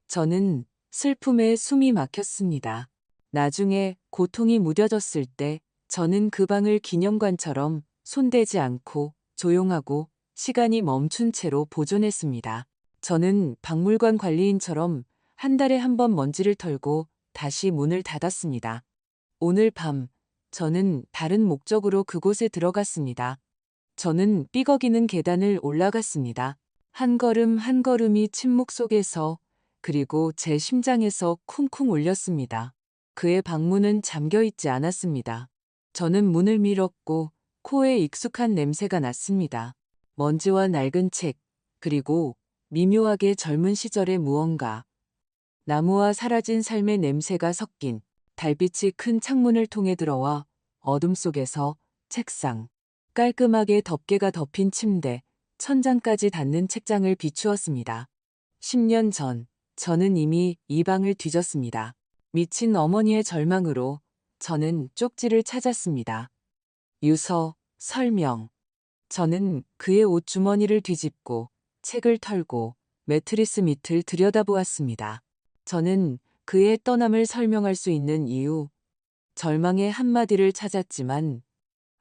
저는 슬픔에 숨이 막혔습니다. 나중에 고통이 무뎌졌을 때 저는 그 방을 기념관처럼 손대지 않고 조용하고 시간이 멈춘 채로 보존했습니다. 저는 박물관 관리인처럼 한 달에 한 번 먼지를 털고 다시 문을 닫았습니다. 오늘 밤 저는 다른 목적으로 그곳에 들어갔습니다. 저는 삐걱이는 계단을 올라갔습니다. 한 걸음 한 걸음이 침묵 속에서 그리고 제 심장에서 쿵쿵 울렸습니다. 그의 방문은 잠겨 있지 않았습니다. 저는 문을 밀었고 코에 익숙한 냄새가 났습니다. 먼지와 낡은 책, 그리고 미묘하게 젊은 시절의 무언가. 나무와 사라진 삶의 냄새가 섞인 달빛이 큰 창문을 통해 들어와 어둠 속에서 책상, 깔끔하게 덮개가 덮인 침대, 천장까지 닿는 책장을 비추었습니다. 10년 전, 저는 이미 이 방을 뒤졌습니다. 미친 어머니의 절망으로 저는 쪽지를 찾았습니다. 유서, 설명. 저는 그의 옷 주머니를 뒤집고 책을 털고 매트리스 밑을 들여다보았습니다. 저는 그의 떠남을 설명할 수 있는 이유, 절망의 한마디를 찾았지만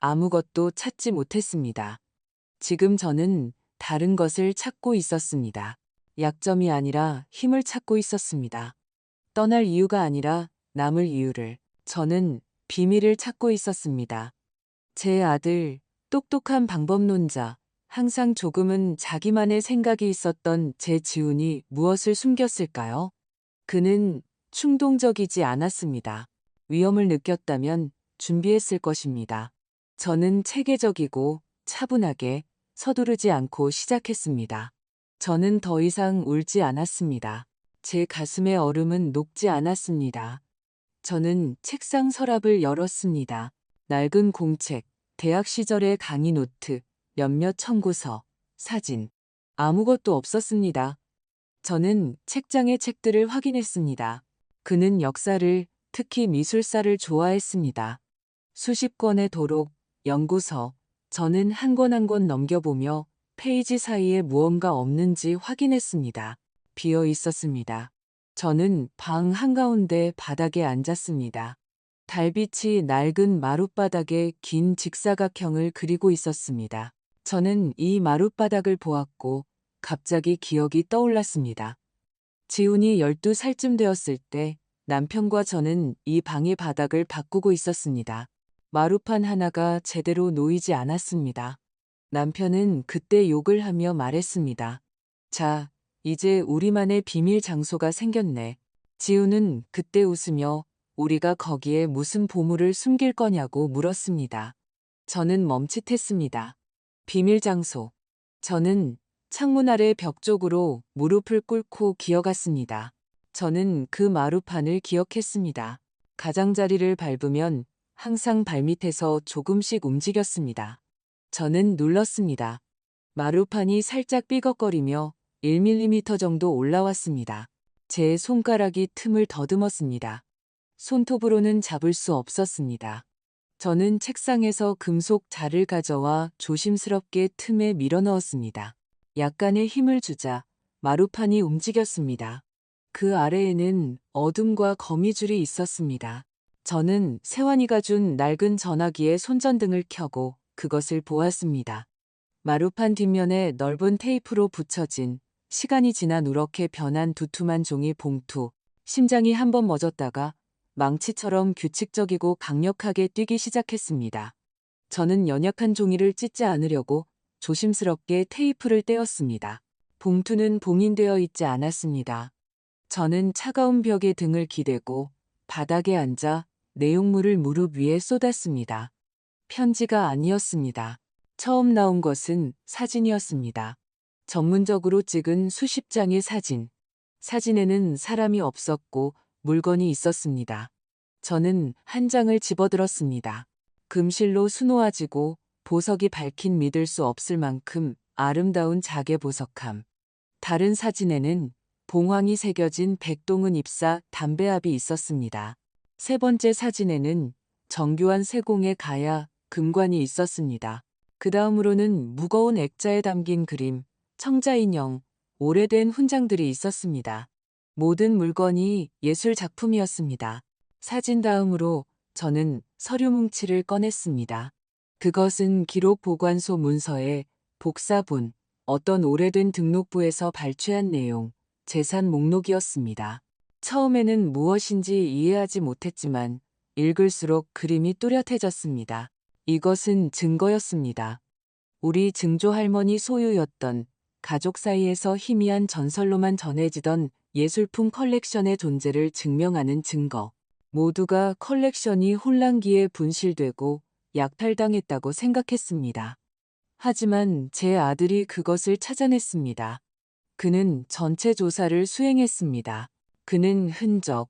아무것도 찾지 못했습니다. 지금 저는 다른 것을 찾고 있었습니다. 약점이 아니라 힘을 찾고 있었습니다. 떠날 이유가 아니라 남을 이유를. 저는 비밀을 찾고 있었습니다. 제 아들, 똑똑한 방법론자, 항상 조금은 자기만의 생각이 있었던 제 지훈이 무엇을 숨겼을까요? 그는 충동적이지 않았습니다. 위험을 느꼈다면 준비했을 것입니다. 저는 체계적이고 차분하게 서두르지 않고 시작했습니다. 저는 더 이상 울지 않았습니다. 제 가슴의 얼음은 녹지 않았습니다. 저는 책상 서랍을 열었습니다. 낡은 공책, 대학 시절의 강의 노트, 몇몇 청구서, 사진. 아무것도 없었습니다. 저는 책장의 책들을 확인했습니다. 그는 역사를, 특히 미술사를 좋아했습니다. 수십 권의 도록, 연구서, 저는 한 권 한 권 넘겨보며 페이지 사이에 무언가 없는지 확인했습니다. 비어 있었습니다. 저는 방 한가운데 바닥에 앉았습니다. 달빛이 낡은 마룻바닥에 긴 직사각형을 그리고 있었습니다. 저는 이 마룻바닥을 보았고 갑자기 기억이 떠올랐습니다. 지훈이 12살쯤 되었을 때 남편과 저는 이 방의 바닥을 바꾸고 있었습니다. 마루판 하나가 제대로 놓이지 않았습니다. 남편은 그때 욕을 하며 말했습니다. 자, 이제 우리만의 비밀 장소가 생겼네. 지훈은 그때 웃으며 우리가 거기에 무슨 보물을 숨길 거냐고 물었습니다. 저는 멈칫했습니다. 비밀 장소. 저는 창문 아래 벽 쪽으로 무릎을 꿇고 기어갔습니다. 저는 그 마루판을 기억했습니다. 가장자리를 밟으면 항상 발밑에서 조금씩 움직였습니다. 저는 눌렀습니다. 마루판이 살짝 삐걱거리며 1mm 정도 올라왔습니다. 제 손가락이 틈을 더듬었습니다. 손톱으로는 잡을 수 없었습니다. 저는 책상에서 금속 자를 가져와 조심스럽게 틈에 밀어넣었습니다. 약간의 힘을 주자 마루판이 움직였습니다. 그 아래에는 어둠과 거미줄이 있었습니다. 저는 세환이가 준 낡은 전화기에 손전등을 켜고 그것을 보았습니다. 마루판 뒷면에 넓은 테이프로 붙여진 시간이 지나 누렇게 변한 두툼한 종이 봉투, 심장이 한번 멎었다가 망치처럼 규칙적이고 강력하게 뛰기 시작했습니다. 저는 연약한 종이를 찢지 않으려고 조심스럽게 테이프를 떼었습니다. 봉투는 봉인되어 있지 않았습니다. 저는 차가운 벽에 등을 기대고 바닥에 앉아 내용물을 무릎 위에 쏟았습니다. 편지가 아니었습니다. 처음 나온 것은 사진이었습니다. 전문적으로 찍은 수십 장의 사진. 사진에는 사람이 없었고 물건이 있었습니다. 저는 한 장을 집어들었습니다. 금실로 수놓아지고 보석이 밝힌 믿을 수 없을 만큼 아름다운 자개보석함. 다른 사진에는 봉황이 새겨진 백동은 입사 담배압이 있었습니다. 세 번째 사진에는 정교한 세공의 가야 금관이 있었습니다. 그 다음으로는 무거운 액자에 담긴 그림, 청자인형, 오래된 훈장들이 있었습니다. 모든 물건이 예술 작품이었습니다. 사진 다음으로 저는 서류 뭉치를 꺼냈습니다. 그것은 기록 보관소 문서에 복사본, 어떤 오래된 등록부에서 발췌한 내용, 재산 목록이었습니다. 처음에는 무엇인지 이해하지 못했지만 읽을수록 그림이 뚜렷해졌습니다. 이것은 증거였습니다. 우리 증조 할머니 소유였던 가족 사이에서 희미한 전설로만 전해지던 예술품 컬렉션의 존재를 증명하는 증거. 모두가 컬렉션이 혼란기에 분실되고 약탈당했다고 생각했습니다. 하지만 제 아들이 그것을 찾아냈습니다. 그는 전체 조사를 수행했습니다. 그는 흔적,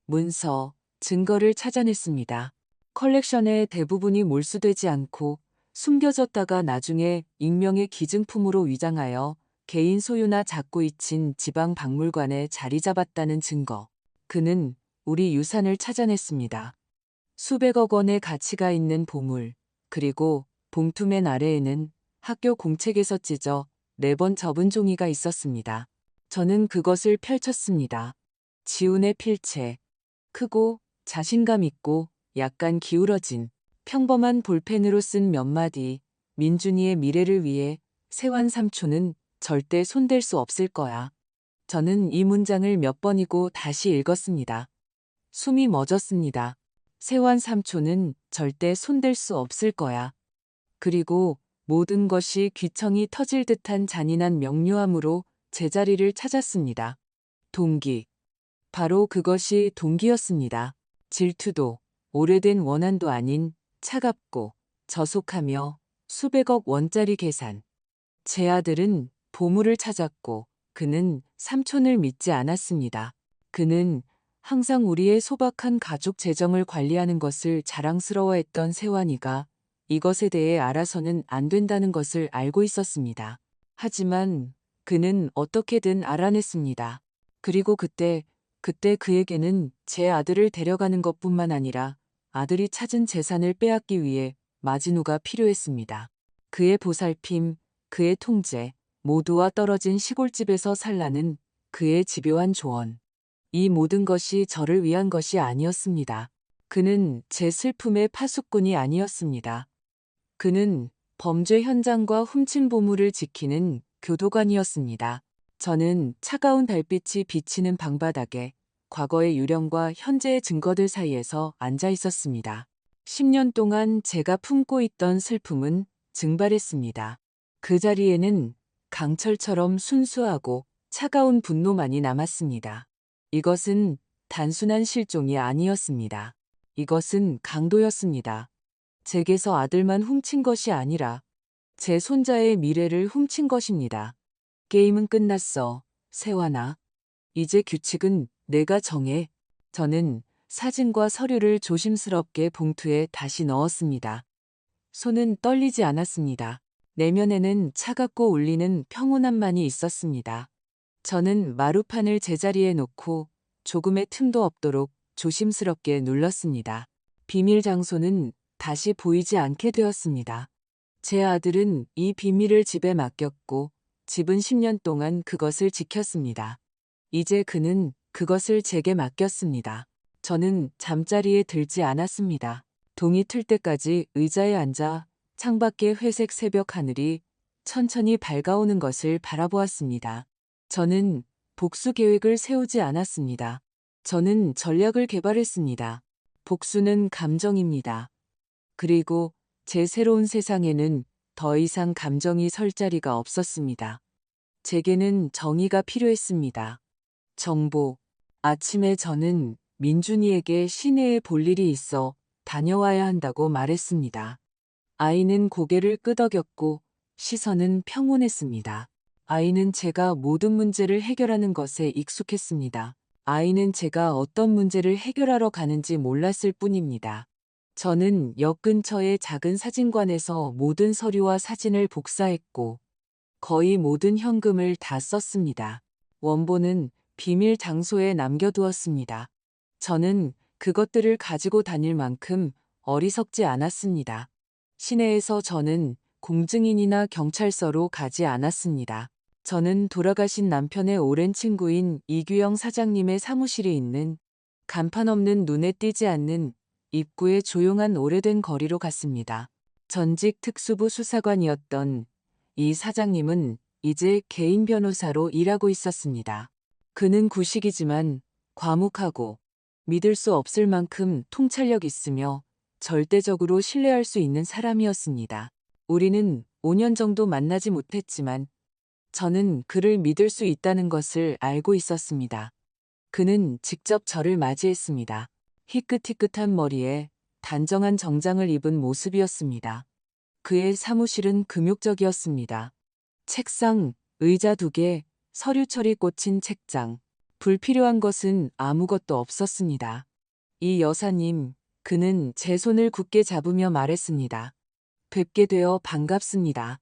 문서, 증거를 찾아냈습니다. 컬렉션의 대부분이 몰수되지 않고 숨겨졌다가 나중에 익명의 기증품으로 위장하여 개인 소유나 작고 잊힌 지방 박물관에 자리 잡았다는 증거. 그는 우리 유산을 찾아냈습니다. 수백억 원의 가치가 있는 보물, 그리고 봉투맨 아래에는 학교 공책에서 찢어 4번 접은 종이가 있었습니다. 저는 그것을 펼쳤습니다. 지훈의 필체. 크고 자신감 있고 약간 기울어진 평범한 볼펜으로 쓴 몇 마디. 민준이의 미래를 위해 세환 삼촌은 절대 손댈 수 없을 거야. 저는 이 문장을 몇 번이고 다시 읽었습니다. 숨이 멎었습니다. 세환 삼촌은 절대 손댈 수 없을 거야. 그리고 모든 것이 귀청이 터질 듯한 잔인한 명료함으로 제자리를 찾았습니다. 동기. 바로 그것이 동기였습니다. 질투도, 오래된 원한도 아닌 차갑고 저속하며 수백억 원짜리 계산. 제 아들은 보물을 찾았고 그는 삼촌을 믿지 않았습니다. 그는 항상 우리의 소박한 가족 재정을 관리하는 것을 자랑스러워했던 세환이가 이것에 대해 알아서는 안 된다는 것을 알고 있었습니다. 하지만 그는 어떻게든 알아냈습니다. 그리고 그때 그에게는 제 아들을 데려가는 것뿐만 아니라 아들이 찾은 재산을 빼앗기 위해 마지노가 필요했습니다. 그의 보살핌, 그의 통제, 모두와 떨어진 시골집에서 살라는 그의 집요한 조언. 이 모든 것이 저를 위한 것이 아니었습니다. 그는 제 슬픔의 파수꾼이 아니었습니다. 그는 범죄 현장과 훔친 보물을 지키는 교도관이었습니다. 저는 차가운 달빛이 비치는 방바닥에 과거의 유령과 현재의 증거들 사이에서 앉아 있었습니다. 10년 동안 제가 품고 있던 슬픔은 증발했습니다. 그 자리에는 강철처럼 순수하고 차가운 분노만이 남았습니다. 이것은 단순한 실종이 아니었습니다. 이것은 강도였습니다. 제게서 아들만 훔친 것이 아니라 제 손자의 미래를 훔친 것입니다. 게임은 끝났어, 세환아. 이제 규칙은 내가 정해. 저는 사진과 서류를 조심스럽게 봉투에 다시 넣었습니다. 손은 떨리지 않았습니다. 내면에는 차갑고 울리는 평온함만이 있었습니다. 저는 마루판을 제자리에 놓고 조금의 틈도 없도록 조심스럽게 눌렀습니다. 비밀 장소는 다시 보이지 않게 되었습니다. 제 아들은 이 비밀을 집에 맡겼고 집은 10년 동안 그것을 지켰습니다. 이제 그는 그것을 제게 맡겼습니다. 저는 잠자리에 들지 않았습니다. 동이 틀 때까지 의자에 앉아 창밖의 회색 새벽 하늘이 천천히 밝아오는 것을 바라보았습니다. 저는 복수 계획을 세우지 않았습니다. 저는 전략을 개발했습니다. 복수는 감정입니다. 그리고 제 새로운 세상에는 더 이상 감정이 설 자리가 없었습니다. 제게는 정의가 필요했습니다. 정보. 아침에 저는 민준이에게 시내에 볼 일이 있어 다녀와야 한다고 말했습니다. 아이는 고개를 끄덕였고 시선은 평온했습니다. 아이는 제가 모든 문제를 해결하는 것에 익숙했습니다. 아이는 제가 어떤 문제를 해결하러 가는지 몰랐을 뿐입니다. 저는 역 근처의 작은 사진관에서 모든 서류와 사진을 복사했고 거의 모든 현금을 다 썼습니다. 원본은 비밀 장소에 남겨두었습니다. 저는 그것들을 가지고 다닐 만큼 어리석지 않았습니다. 시내에서 저는 공증인이나 경찰서로 가지 않았습니다. 저는 돌아가신 남편의 오랜 친구인 이규영 사장님의 사무실이 있는 간판 없는 눈에 띄지 않는 입구의 조용한 오래된 거리로 갔습니다. 전직 특수부 수사관이었던 이 사장님은 이제 개인 변호사로 일하고 있었습니다. 그는 구식이지만 과묵하고 믿을 수 없을 만큼 통찰력 있으며 절대적으로 신뢰할 수 있는 사람이었습니다. 우리는 5년 정도 만나지 못했지만 저는 그를 믿을 수 있다는 것을 알고 있었습니다. 그는 직접 저를 맞이했습니다. 희끗희끗한 머리에 단정한 정장을 입은 모습이었습니다. 그의 사무실은 금욕적이었습니다. 책상, 의자 2개, 서류 처리 꽂힌 책장. 불필요한 것은 아무것도 없었습니다. 이 여사님, 그는 제 손을 굳게 잡으며 말했습니다. 뵙게 되어 반갑습니다.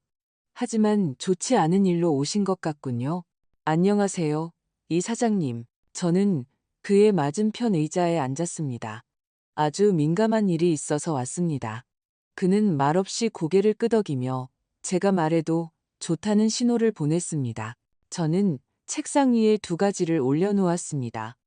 하지만 좋지 않은 일로 오신 것 같군요. 안녕하세요, 이 사장님. 저는 그의 맞은편 의자에 앉았습니다. 아주 민감한 일이 있어서 왔습니다. 그는 말없이 고개를 끄덕이며 제가 말해도 좋다는 신호를 보냈습니다. 저는 책상 위에 2가지를 올려놓았습니다.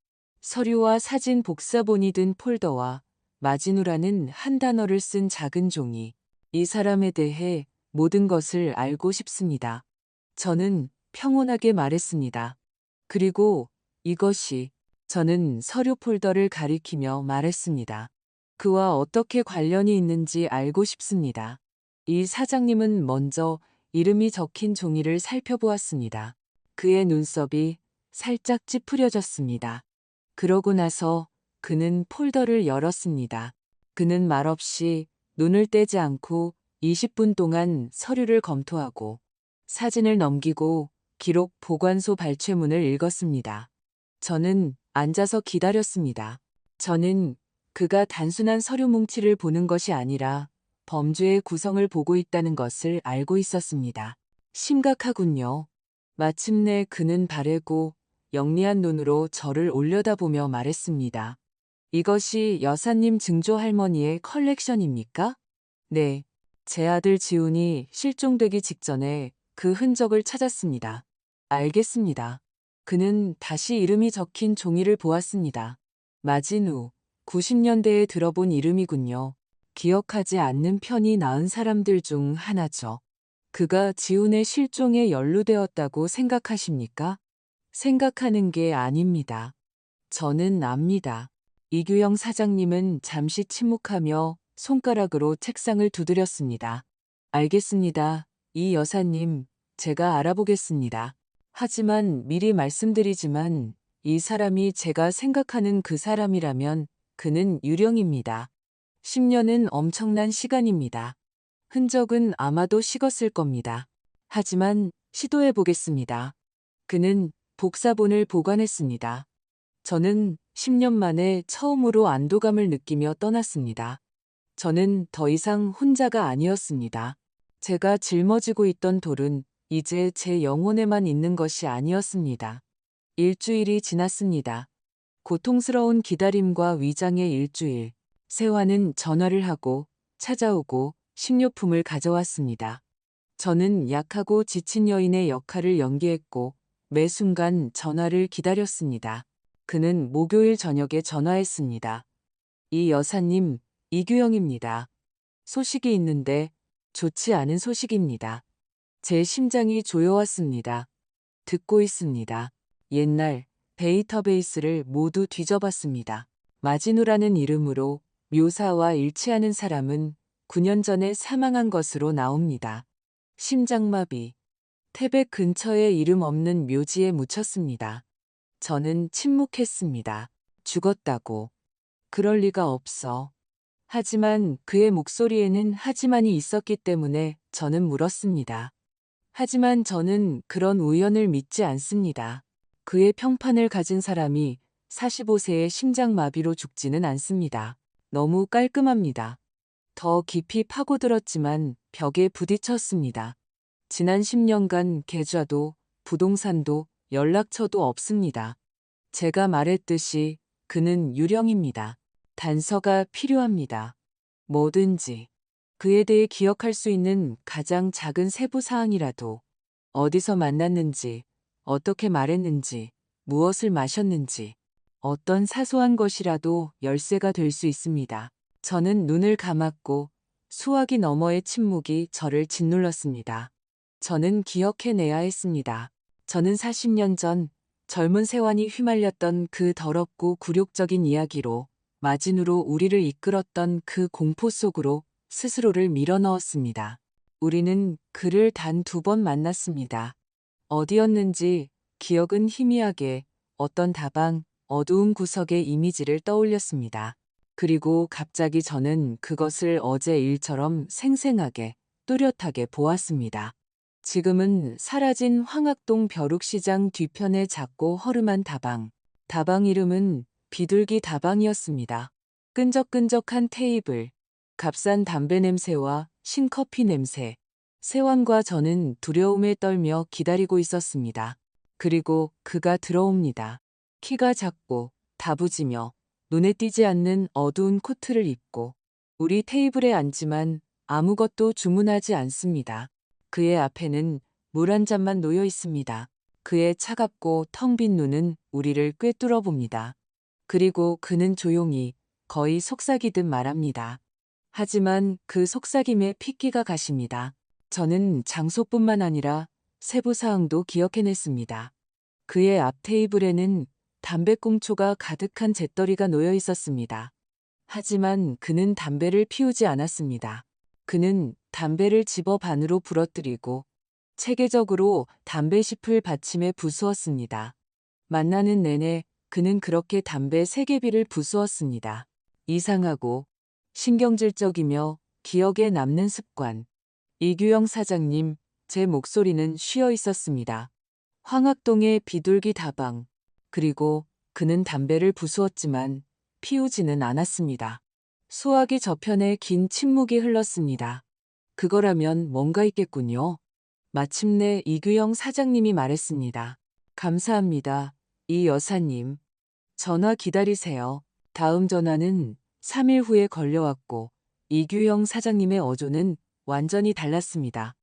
서류와 사진 복사본이 든 폴더와 마지노라는 한 단어를 쓴 작은 종이. 이 사람에 대해 모든 것을 알고 싶습니다. 저는 평온하게 말했습니다. 그리고 이것이, 저는 서류 폴더를 가리키며 말했습니다. 그와 어떻게 관련이 있는지 알고 싶습니다. 이 사장님은 먼저 이름이 적힌 종이를 살펴보았습니다. 그의 눈썹이 살짝 찌푸려졌습니다. 그러고 나서 그는 폴더를 열었습니다. 그는 말없이 눈을 떼지 않고 20분 동안 서류를 검토하고 사진을 넘기고 기록 보관소 발췌문을 읽었습니다. 저는 앉아서 기다렸습니다. 저는 그가 단순한 서류 뭉치를 보는 것이 아니라 범죄의 구성을 보고 있다는 것을 알고 있었습니다. 심각하군요. 마침내 그는 바래고 영리한 눈으로 저를 올려다보며 말했습니다. 이것이 여사님 증조 할머니의 컬렉션입니까? 네. 제 아들 지훈이 실종되기 직전에 그 흔적을 찾았습니다. 알겠습니다. 그는 다시 이름이 적힌 종이를 보았습니다. 마진우, 90년대에 들어본 이름이군요. 기억하지 않는 편이 나은 사람들 중 하나죠. 그가 지훈의 실종에 연루되었다고 생각하십니까? 생각하는 게 아닙니다. 저는 압니다. 이규영 사장님은 잠시 침묵하며 손가락으로 책상을 두드렸습니다. 알겠습니다. 이 여사님, 제가 알아보겠습니다. 하지만 미리 말씀드리지만 이 사람이 제가 생각하는 그 사람이라면 그는 유령입니다. 10년은 엄청난 시간입니다. 흔적은 아마도 식었을 겁니다. 하지만 시도해 보겠습니다. 그는 복사본을 보관했습니다. 저는 10년 만에 처음으로 안도감을 느끼며 떠났습니다. 저는 더 이상 혼자가 아니었습니다. 제가 짊어지고 있던 돌은 이제 제 영혼에만 있는 것이 아니었습니다. 일주일이 지났습니다. 고통스러운 기다림과 위장의 일주일. 세화는 전화를 하고 찾아오고 식료품을 가져왔습니다. 저는 약하고 지친 여인의 역할을 연기했고 매 순간 전화를 기다렸습니다. 그는 목요일 저녁에 전화했습니다. 이 여사님, 이규영입니다. 소식이 있는데 좋지 않은 소식입니다. 제 심장이 조여왔습니다. 듣고 있습니다. 옛날 데이터베이스를 모두 뒤져봤습니다. 마진우라는 이름으로 묘사와 일치하는 사람은 9년 전에 사망한 것으로 나옵니다. 심장마비. 태백 근처에 이름 없는 묘지에 묻혔습니다. 저는 침묵했습니다. 죽었다고. 그럴 리가 없어. 하지만 그의 목소리에는 하지만이 있었기 때문에 저는 물었습니다. 하지만 저는 그런 우연을 믿지 않습니다. 그의 평판을 가진 사람이 45세의 심장마비로 죽지는 않습니다. 너무 깔끔합니다. 더 깊이 파고들었지만 벽에 부딪혔습니다. 지난 10년간 계좌도 부동산도 연락처도 없습니다. 제가 말했듯이 그는 유령입니다. 단서가 필요합니다. 뭐든지. 그에 대해 기억할 수 있는 가장 작은 세부 사항이라도 어디서 만났는지, 어떻게 말했는지, 무엇을 마셨는지, 어떤 사소한 것이라도 열쇠가 될 수 있습니다. 저는 눈을 감았고 수화기 너머의 침묵이 저를 짓눌렀습니다. 저는 기억해내야 했습니다. 저는 40년 전 젊은 세완이 휘말렸던 그 더럽고 굴욕적인 이야기로 마진으로 우리를 이끌었던 그 공포 속으로 스스로를 밀어넣었습니다. 우리는 그를 단 2번 만났습니다. 어디였는지 기억은 희미하게 어떤 다방, 어두운 구석의 이미지를 떠올렸습니다. 그리고 갑자기 저는 그것을 어제 일처럼 생생하게, 뚜렷하게 보았습니다. 지금은 사라진 황학동 벼룩시장 뒤편의 작고 허름한 다방. 다방 이름은 비둘기 다방이었습니다. 끈적끈적한 테이블, 값싼 담배 냄새와 신커피 냄새. 세완과 저는 두려움에 떨며 기다리고 있었습니다. 그리고 그가 들어옵니다. 키가 작고 다부지며 눈에 띄지 않는 어두운 코트를 입고 우리 테이블에 앉지만 아무것도 주문하지 않습니다. 그의 앞에는 물 한 잔만 놓여 있습니다. 그의 차갑고 텅 빈 눈은 우리를 꿰뚫어 봅니다. 그리고 그는 조용히 거의 속삭이듯 말합니다. 하지만 그 속삭임에 핏기가 가십니다. 저는 장소뿐만 아니라 세부 사항도 기억해냈습니다. 그의 앞 테이블에는 담배꽁초가 가득한 재떨이가 놓여 있었습니다. 하지만 그는 담배를 피우지 않았습니다. 그는 담배를 집어 반으로 부러뜨리고 체계적으로 담배잎을 받침에 부수었습니다. 만나는 내내 그는 그렇게 담배 3개비를 부수었습니다. 이상하고 신경질적이며 기억에 남는 습관. 이규영 사장님, 제 목소리는 쉬어 있었습니다. 황학동의 비둘기 다방. 그리고 그는 담배를 부수었지만 피우지는 않았습니다. 수화기 저편에 긴 침묵이 흘렀습니다. 그거라면 뭔가 있겠군요. 마침내 이규영 사장님이 말했습니다. 감사합니다. 이 여사님. 전화 기다리세요. 다음 전화는 3일 후에 걸려왔고 이규영 사장님의 어조는 완전히 달랐습니다.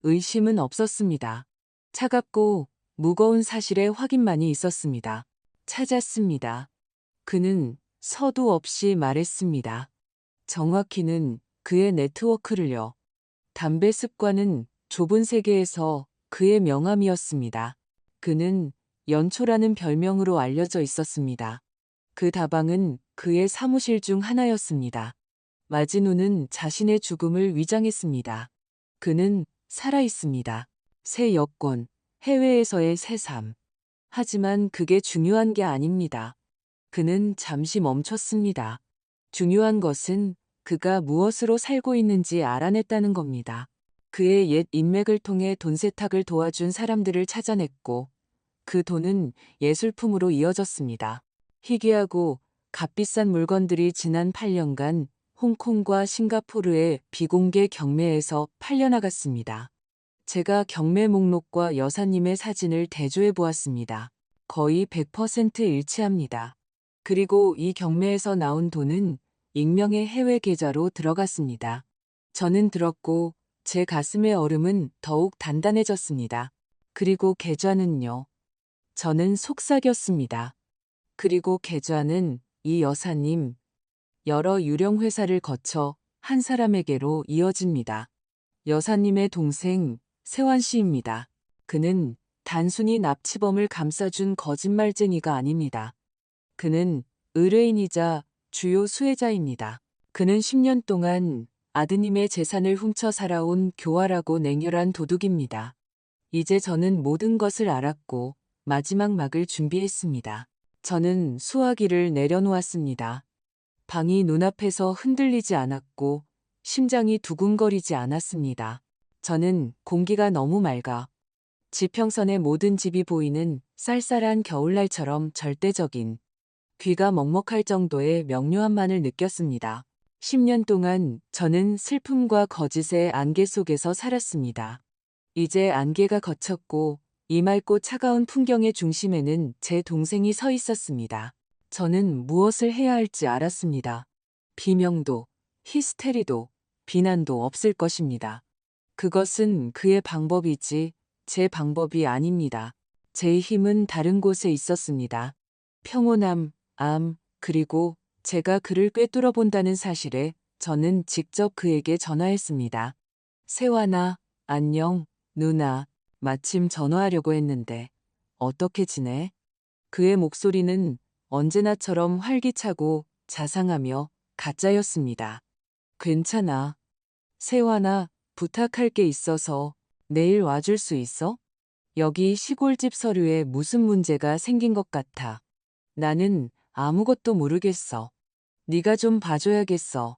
의심은 없었습니다. 차갑고 무거운 사실의 확인만이 있었습니다. 찾았습니다. 그는 서두 없이 말했습니다. 정확히는 그의 네트워크를요. 담배 습관은 좁은 세계에서 그의 명함이었습니다. 그는 연초라는 별명으로 알려져 있었습니다. 그 다방은 그의 사무실 중 하나였습니다. 마진우는 자신의 죽음을 위장했습니다. 그는 살아 있습니다. 새 여권, 해외에서의 새 삶. 하지만 그게 중요한 게 아닙니다. 그는 잠시 멈췄습니다. 중요한 것은 그가 무엇으로 살고 있는지 알아냈다는 겁니다. 그의 옛 인맥을 통해 돈 세탁을 도와준 사람들을 찾아냈고 그 돈은 예술품으로 이어졌습니다. 희귀하고 값비싼 물건들이 지난 8년간 홍콩과 싱가포르의 비공개 경매에서 팔려나갔습니다. 제가 경매 목록과 여사님의 사진을 대조해 보았습니다. 거의 100% 일치합니다. 그리고 이 경매에서 나온 돈은 익명의 해외 계좌로 들어갔습니다. 저는 들었고 제 가슴의 얼음은 더욱 단단해졌습니다. 그리고 계좌는요. 저는 속삭였습니다. 그리고 계좌는 이 여사님, 여러 유령 회사를 거쳐 한 사람에게로 이어집니다. 여사님의 동생 세완 씨입니다. 그는 단순히 납치범을 감싸준 거짓말쟁이가 아닙니다. 그는 의뢰인이자 주요 수혜자입니다. 그는 10년 동안 아드님의 재산을 훔쳐 살아온 교활하고 냉혈한 도둑입니다. 이제 저는 모든 것을 알았고 마지막 막을 준비했습니다. 저는 수화기를 내려놓았습니다. 방이 눈앞에서 흔들리지 않았고 심장이 두근거리지 않았습니다. 저는 공기가 너무 맑아 지평선의 모든 집이 보이는 쌀쌀한 겨울날처럼 절대적인 귀가 먹먹할 정도의 명료함만을 느꼈습니다. 10년 동안 저는 슬픔과 거짓의 안개 속에서 살았습니다. 이제 안개가 걷혔고 이 맑고 차가운 풍경의 중심에는 제 동생이 서 있었습니다. 저는 무엇을 해야 할지 알았습니다. 비명도, 히스테리도, 비난도 없을 것입니다. 그것은 그의 방법이지 제 방법이 아닙니다. 제 힘은 다른 곳에 있었습니다. 평온함, 그리고 제가 그를 꿰뚫어 본다는 사실에 저는 직접 그에게 전화했습니다. 세환아, 안녕, 누나. 마침 전화하려고 했는데 어떻게 지내? 그의 목소리는 언제나처럼 활기차고 자상하며 가짜였습니다. 괜찮아. 세환아, 부탁할 게 있어서 내일 와줄 수 있어? 여기 시골집 서류에 무슨 문제가 생긴 것 같아. 나는 아무것도 모르겠어. 네가 좀 봐줘야겠어.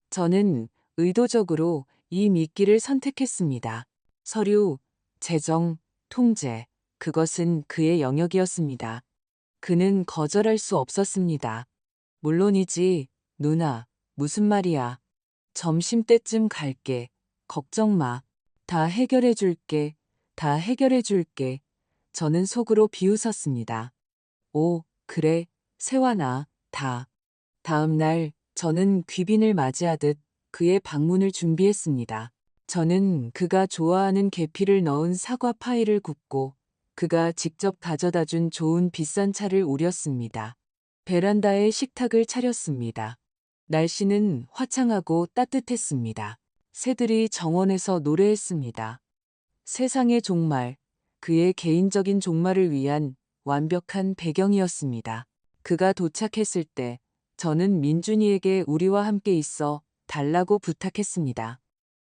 저는 의도적으로 이 미끼를 선택했습니다. 서류, 재정, 통제, 그것은 그의 영역이었습니다. 그는 거절할 수 없었습니다. 물론이지, 누나, 무슨 말이야. 점심때쯤 갈게. 걱정 마. 다 해결해 줄게. 다 해결해 줄게. 저는 속으로 비웃었습니다. 오, 그래, 세환아, 다. 다음 날 저는 귀빈을 맞이하듯 그의 방문을 준비했습니다. 저는 그가 좋아하는 계피를 넣은 사과 파이를 굽고 그가 직접 가져다 준 좋은 비싼 차를 우렸습니다. 베란다에 식탁을 차렸습니다. 날씨는 화창하고 따뜻했습니다. 새들이 정원에서 노래했습니다. 세상의 종말, 그의 개인적인 종말을 위한 완벽한 배경이었습니다. 그가 도착했을 때 저는 민준이에게 우리와 함께 있어 달라고 부탁했습니다.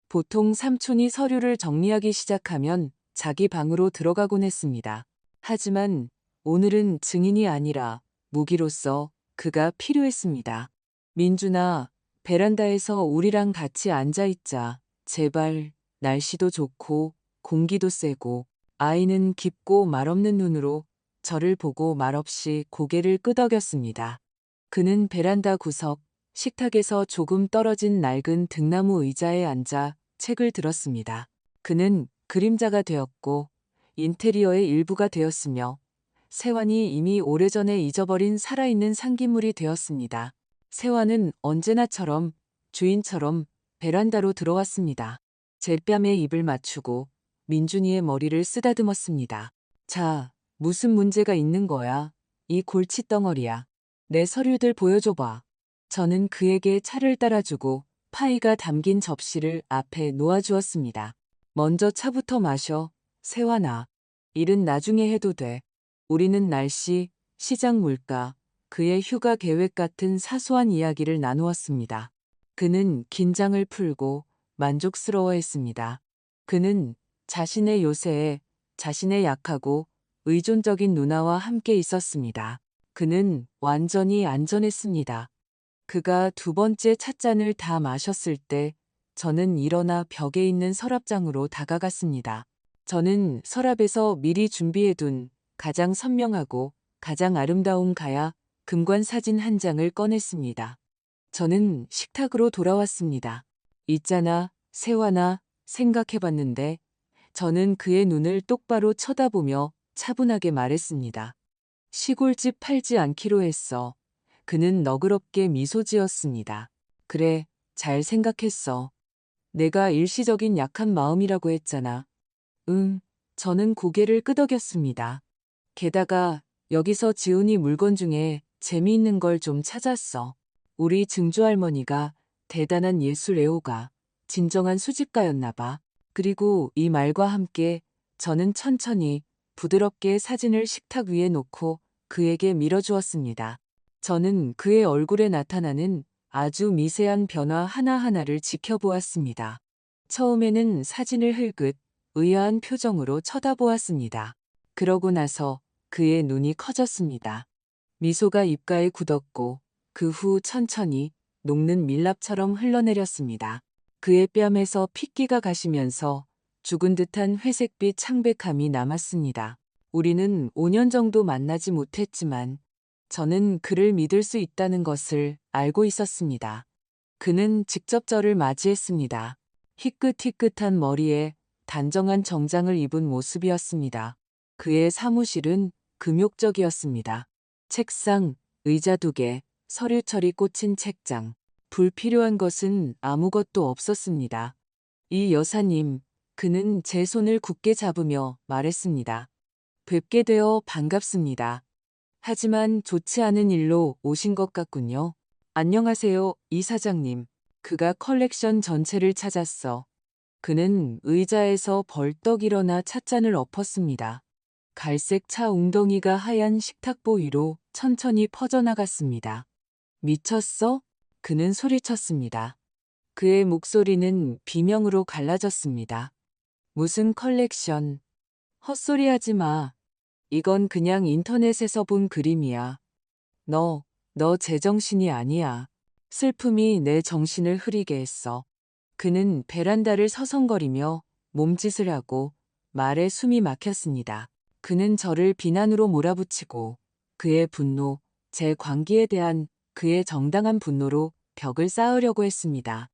보통 삼촌이 서류를 정리하기 시작하면 자기 방으로 들어가곤 했습니다. 하지만 오늘은 증인이 아니라 무기로서 그가 필요했습니다. 민준아, 베란다에서 우리랑 같이 앉아있자. 제발. 날씨도 좋고 공기도 세고. 아이는 깊고 말없는 눈으로 저를 보고 말없이 고개를 끄덕였습니다. 그는 베란다 구석, 식탁에서 조금 떨어진 낡은 등나무 의자에 앉아 책을 들었습니다. 그는 그림자가 되었고 인테리어의 일부가 되었으며 세환이 이미 오래전에 잊어버린 살아있는 상기물이 되었습니다. 세환은 언제나처럼 주인처럼 베란다로 들어왔습니다. 제 뺨에 입을 맞추고 민준이의 머리를 쓰다듬었습니다. 자, 무슨 문제가 있는 거야? 이 골칫덩어리야. 내 서류들 보여줘봐. 저는 그에게 차를 따라주고 파이가 담긴 접시를 앞에 놓아주었습니다. 먼저 차부터 마셔, 세환아. 일은 나중에 해도 돼. 우리는 날씨, 시장 물가, 그의 휴가 계획 같은 사소한 이야기를 나누었습니다. 그는 긴장을 풀고 만족스러워했습니다. 그는 자신의 요새에 자신의 약하고 의존적인 누나와 함께 있었습니다. 그는 완전히 안전했습니다. 그가 두 번째 찻잔을 다 마셨을 때 저는 일어나 벽에 있는 서랍장으로 다가갔습니다. 저는 서랍에서 미리 준비해둔 가장 선명하고 가장 아름다운 가야 금관 사진 한 장을 꺼냈습니다. 저는 식탁으로 돌아왔습니다. 있잖아, 세환아, 생각해봤는데 저는 그의 눈을 똑바로 쳐다보며 차분하게 말했습니다. 시골집 팔지 않기로 했어. 그는 너그럽게 미소 지었습니다. 그래, 잘 생각했어. 내가 일시적인 약한 마음이라고 했잖아. 응, 저는 고개를 끄덕였습니다. 게다가 여기서 지훈이 물건 중에 재미있는 걸 좀 찾았어. 우리 증조할머니가 대단한 예술 애호가, 진정한 수집가였나 봐. 그리고 이 말과 함께 저는 천천히 부드럽게 사진을 식탁 위에 놓고 그에게 밀어주었습니다. 저는 그의 얼굴에 나타나는 아주 미세한 변화 하나하나를 지켜보았습니다. 처음에는 사진을 흘긋 의아한 표정으로 쳐다보았습니다. 그러고 나서 그의 눈이 커졌습니다. 미소가 입가에 굳었고 그 후 천천히 녹는 밀랍처럼 흘러내렸습니다. 그의 뺨에서 핏기가 가시면서 죽은 듯한 회색빛 창백함이 남았습니다. 우리는 5년 정도 만나지 못했지만 저는 그를 믿을 수 있다는 것을 알고 있었습니다. 그는 직접 저를 맞이했습니다. 희끗희끗한 머리에 단정한 정장을 입은 모습이었습니다. 그의 사무실은 금욕적이었습니다. 책상, 의자 2개, 서류철이 꽂힌 책장. 불필요한 것은 아무것도 없었습니다. 이 여사님, 그는 제 손을 굳게 잡으며 말했습니다. 뵙게 되어 반갑습니다. 하지만 좋지 않은 일로 오신 것 같군요. 안녕하세요, 이 사장님. 그가 컬렉션 전체를 찾았어. 그는 의자에서 벌떡 일어나 찻잔을 엎었습니다. 갈색 차 웅덩이가 하얀 식탁보 위로 천천히 퍼져나갔습니다. 미쳤어? 그는 소리쳤습니다. 그의 목소리는 비명으로 갈라졌습니다. 무슨 컬렉션? 헛소리하지 마. 이건 그냥 인터넷에서 본 그림이야. 너 제정신이 아니야. 슬픔이 내 정신을 흐리게 했어. 그는 베란다를 서성거리며 몸짓을 하고 말에 숨이 막혔습니다. 그는 저를 비난으로 몰아붙이고 그의 분노, 제 관계에 대한 그의 정당한 분노로 벽을 쌓으려고 했습니다.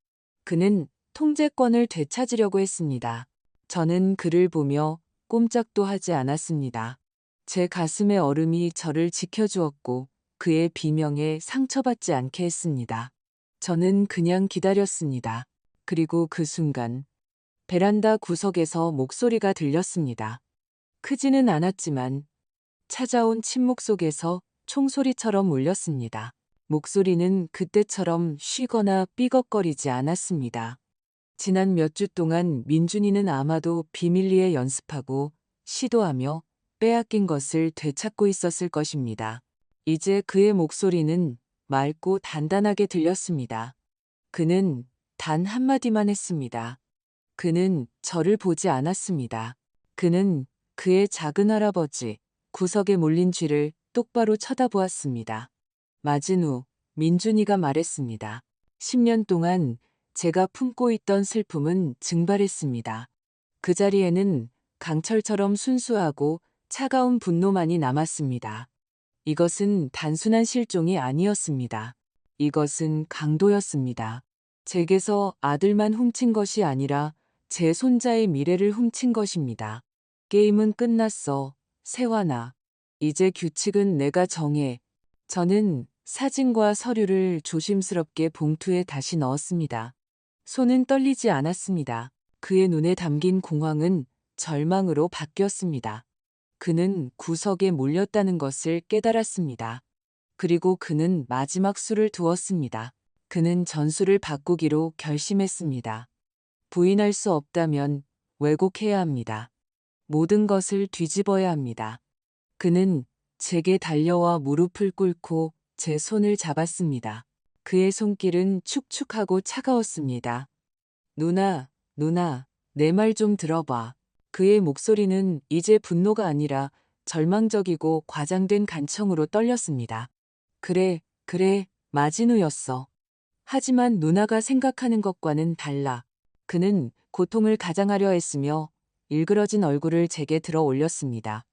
그는 통제권을 되찾으려고 했습니다. 저는 그를 보며 꼼짝도 하지 않았습니다. 제 가슴의 얼음이 저를 지켜주었고 그의 비명에 상처받지 않게 했습니다. 저는 그냥 기다렸습니다. 그리고 그 순간 베란다 구석에서 목소리가 들렸습니다. 크지는 않았지만 찾아온 침묵 속에서 총소리처럼 울렸습니다. 목소리는 그때처럼 쉬거나 삐걱거리지 않았습니다. 지난 몇 주 동안 민준이는 아마도 비밀리에 연습하고 시도하며 빼앗긴 것을 되찾고 있었을 것입니다. 이제 그의 목소리는 맑고 단단하게 들렸습니다. 그는 단 한마디만 했습니다. 그는 저를 보지 않았습니다. 그는 그의 작은 할아버지, 구석에 몰린 쥐를 똑바로 쳐다보았습니다. 맞은 후 민준이가 말했습니다. 10년 동안 제가 품고 있던 슬픔은 증발했습니다. 그 자리에는 강철처럼 순수하고 차가운 분노만이 남았습니다. 이것은 단순한 실종이 아니었습니다. 이것은 강도였습니다. 제게서 아들만 훔친 것이 아니라 제 손자의 미래를 훔친 것입니다. 게임은 끝났어, 세환아. 이제 규칙은 내가 정해. 저는 사진과 서류를 조심스럽게 봉투에 다시 넣었습니다. 손은 떨리지 않았습니다. 그의 눈에 담긴 공황은 절망으로 바뀌었습니다. 그는 구석에 몰렸다는 것을 깨달았습니다. 그리고 그는 마지막 수를 두었습니다. 그는 전술을 바꾸기로 결심했습니다. 부인할 수 없다면 왜곡해야 합니다. 모든 것을 뒤집어야 합니다. 그는 제게 달려와 무릎을 꿇고 제 손을 잡았습니다. 그의 손길은 축축하고 차가웠습니다. 누나, 내 말 좀 들어봐. 그의 목소리는 이제 분노가 아니라 절망적이고 과장된 간청으로 떨렸습니다. 그래, 마진우였어. 하지만 누나가 생각하는 것과는 달라. 그는 고통을 가장하려 했으며 일그러진 얼굴을 제게 들어 올렸습니다.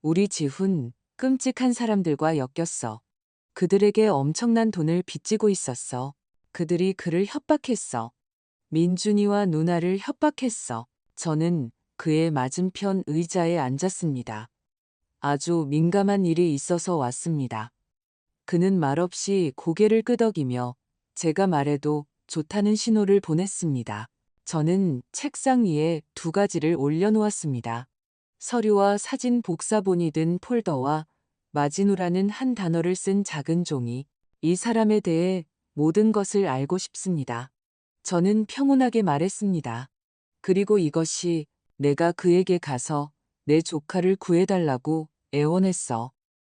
우리 지훈, 끔찍한 사람들과 엮였어. 그들에게 엄청난 돈을 빚지고 있었어. 그들이 그를 협박했어. 민준이와 누나를 협박했어. 저는 그의 맞은편 의자에 앉았습니다. 아주 민감한 일이 있어서 왔습니다. 그는 말없이 고개를 끄덕이며 제가 말해도 좋다는 신호를 보냈습니다. 저는 책상 위에 2가지를 올려놓았습니다. 서류와 사진 복사본이 든 폴더와 마진우라는 한 단어를 쓴 작은 종이. 이 사람에 대해 모든 것을 알고 싶습니다. 저는 평온하게 말했습니다. 그리고 이것이 내가 그에게 가서 내 조카를 구해달라고 애원했어.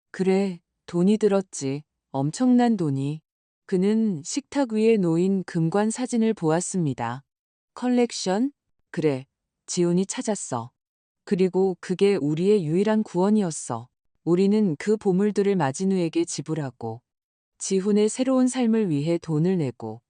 그래, 돈이 들었지. 엄청난 돈이. 그는 식탁 위에 놓인 금관 사진을 보았습니다. 컬렉션? 그래, 지훈이 찾았어. 그리고 그게 우리의 유일한 구원이었어. 우리는 그 보물들을 마진우에게 지불하고 지훈의 새로운 삶을 위해 돈을 내고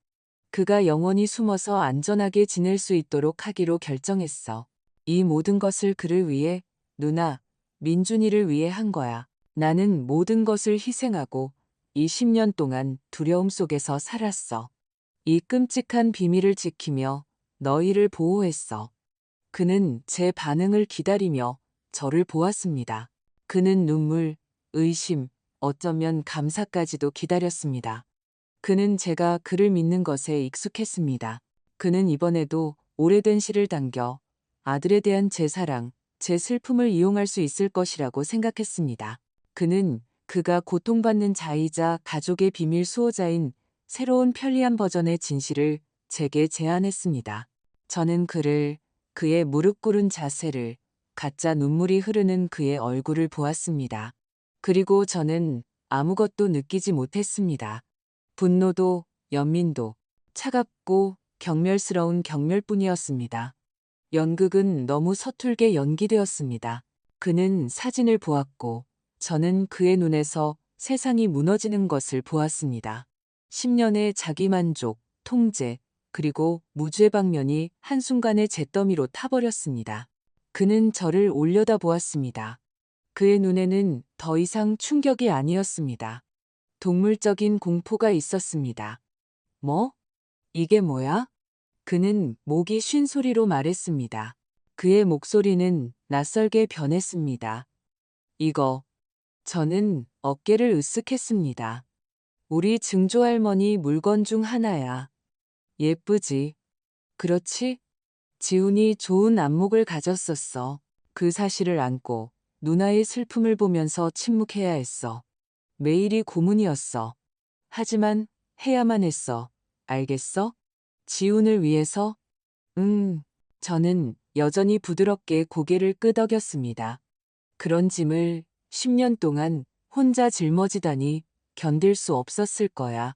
그가 영원히 숨어서 안전하게 지낼 수 있도록 하기로 결정했어. 이 모든 것을 그를 위해, 누나, 민준이를 위해 한 거야. 나는 모든 것을 희생하고 20년 동안 두려움 속에서 살았어. 이 끔찍한 비밀을 지키며 너희를 보호했어. 그는 제 반응을 기다리며 저를 보았습니다. 그는 눈물, 의심, 어쩌면 감사까지도 기다렸습니다. 그는 제가 그를 믿는 것에 익숙했습니다. 그는 이번에도 오래된 실을 당겨 아들에 대한 제 사랑, 제 슬픔을 이용할 수 있을 것이라고 생각했습니다. 그는 그가 고통받는 자이자 가족의 비밀 수호자인 새로운 편리한 버전의 진실을 제게 제안했습니다. 저는 그의 무릎 꿇은 자세를, 가짜 눈물이 흐르는 그의 얼굴을 보았습니다. 그리고 저는 아무것도 느끼지 못했습니다. 분노도, 연민도, 차갑고 경멸스러운 경멸뿐이었습니다. 연극은 너무 서툴게 연기되었습니다. 그는 사진을 보았고 저는 그의 눈에서 세상이 무너지는 것을 보았습니다. 10년의 자기만족, 통제, 그리고 무죄 방면이 한순간에 잿더미로 타버렸습니다. 그는 저를 올려다보았습니다. 그의 눈에는 더 이상 충격이 아니었습니다. 동물적인 공포가 있었습니다. 뭐? 이게 뭐야? 그는 목이 쉰 소리로 말했습니다. 그의 목소리는 낯설게 변했습니다. 이거. 저는 어깨를 으쓱했습니다. 우리 증조할머니 물건 중 하나야. 예쁘지? 그렇지? 지훈이 좋은 안목을 가졌었어. 그 사실을 안고 누나의 슬픔을 보면서 침묵해야 했어. 매일이 고문이었어. 하지만 해야만 했어. 알겠어? 지훈을 위해서? 저는 여전히 부드럽게 고개를 끄덕였습니다. 그런 짐을 10년 동안 혼자 짊어지다니 견딜 수 없었을 거야.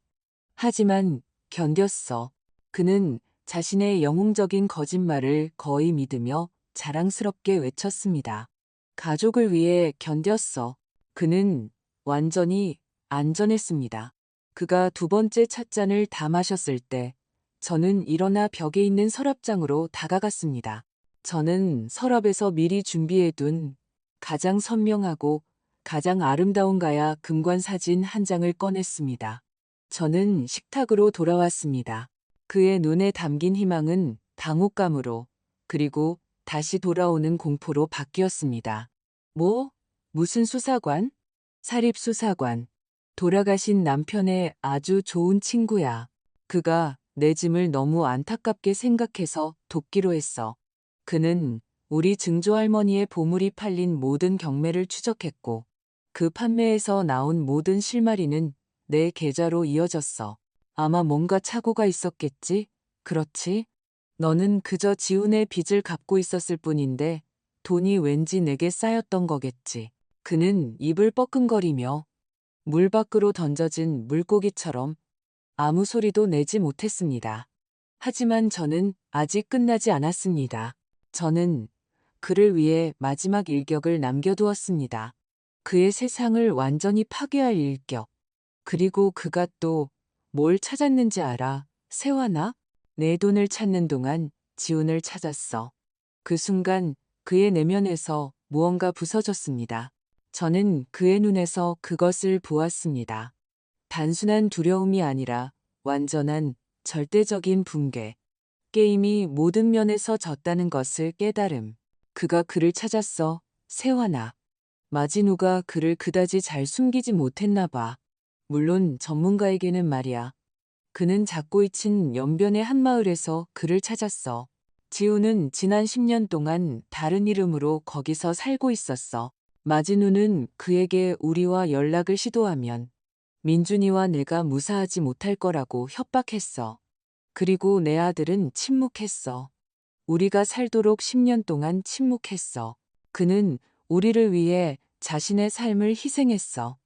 하지만 견뎠어. 그는 자신의 영웅적인 거짓말을 거의 믿으며 자랑스럽게 외쳤습니다. 가족을 위해 견뎠어. 그는 완전히 안전했습니다. 그가 두 번째 찻잔을 다 마셨을 때 저는 일어나 벽에 있는 서랍장으로 다가갔습니다. 저는 서랍에서 미리 준비해둔 가장 선명하고 가장 아름다운 가야 금관 사진 한 장을 꺼냈습니다. 저는 식탁으로 돌아왔습니다. 그의 눈에 담긴 희망은 당혹감으로 그리고 다시 돌아오는 공포로 바뀌었습니다. 뭐? 무슨 수사관? 사립수사관. 돌아가신 남편의 아주 좋은 친구야. 그가 내 짐을 너무 안타깝게 생각해서 돕기로 했어. 그는 우리 증조할머니의 보물이 팔린 모든 경매를 추적했고 그 판매에서 나온 모든 실마리는 내 계좌로 이어졌어. 아마 뭔가 착오가 있었겠지? 그렇지? 너는 그저 지훈의 빚을 갚고 있었을 뿐인데 돈이 왠지 내게 쌓였던 거겠지. 그는 입을 뻐끔거리며 물 밖으로 던져진 물고기처럼 아무 소리도 내지 못했습니다. 하지만 저는 아직 끝나지 않았습니다. 저는 그를 위해 마지막 일격을 남겨두었습니다. 그의 세상을 완전히 파괴할 일격. 그리고 그가 또 뭘 찾았는지 알아? 세화나? 내 돈을 찾는 동안 지훈을 찾았어. 그 순간 그의 내면에서 무언가 부서졌습니다. 저는 그의 눈에서 그것을 보았습니다. 단순한 두려움이 아니라 완전한 절대적인 붕괴. 게임이 모든 면에서 졌다는 것을 깨달음. 그가 그를 찾았어. 세화나. 마지노가 그를 그다지 잘 숨기지 못했나 봐. 물론 전문가에게는 말이야. 그는 작고 잊힌 연변의 한마을에서 그를 찾았어. 지우는 지난 10년 동안 다른 이름으로 거기서 살고 있었어. 마지누는 그에게 우리와 연락을 시도하면 민준이와 내가 무사하지 못할 거라고 협박했어. 그리고 내 아들은 침묵했어. 우리가 살도록 10년 동안 침묵했어. 그는 우리를 위해 자신의 삶을 희생했어.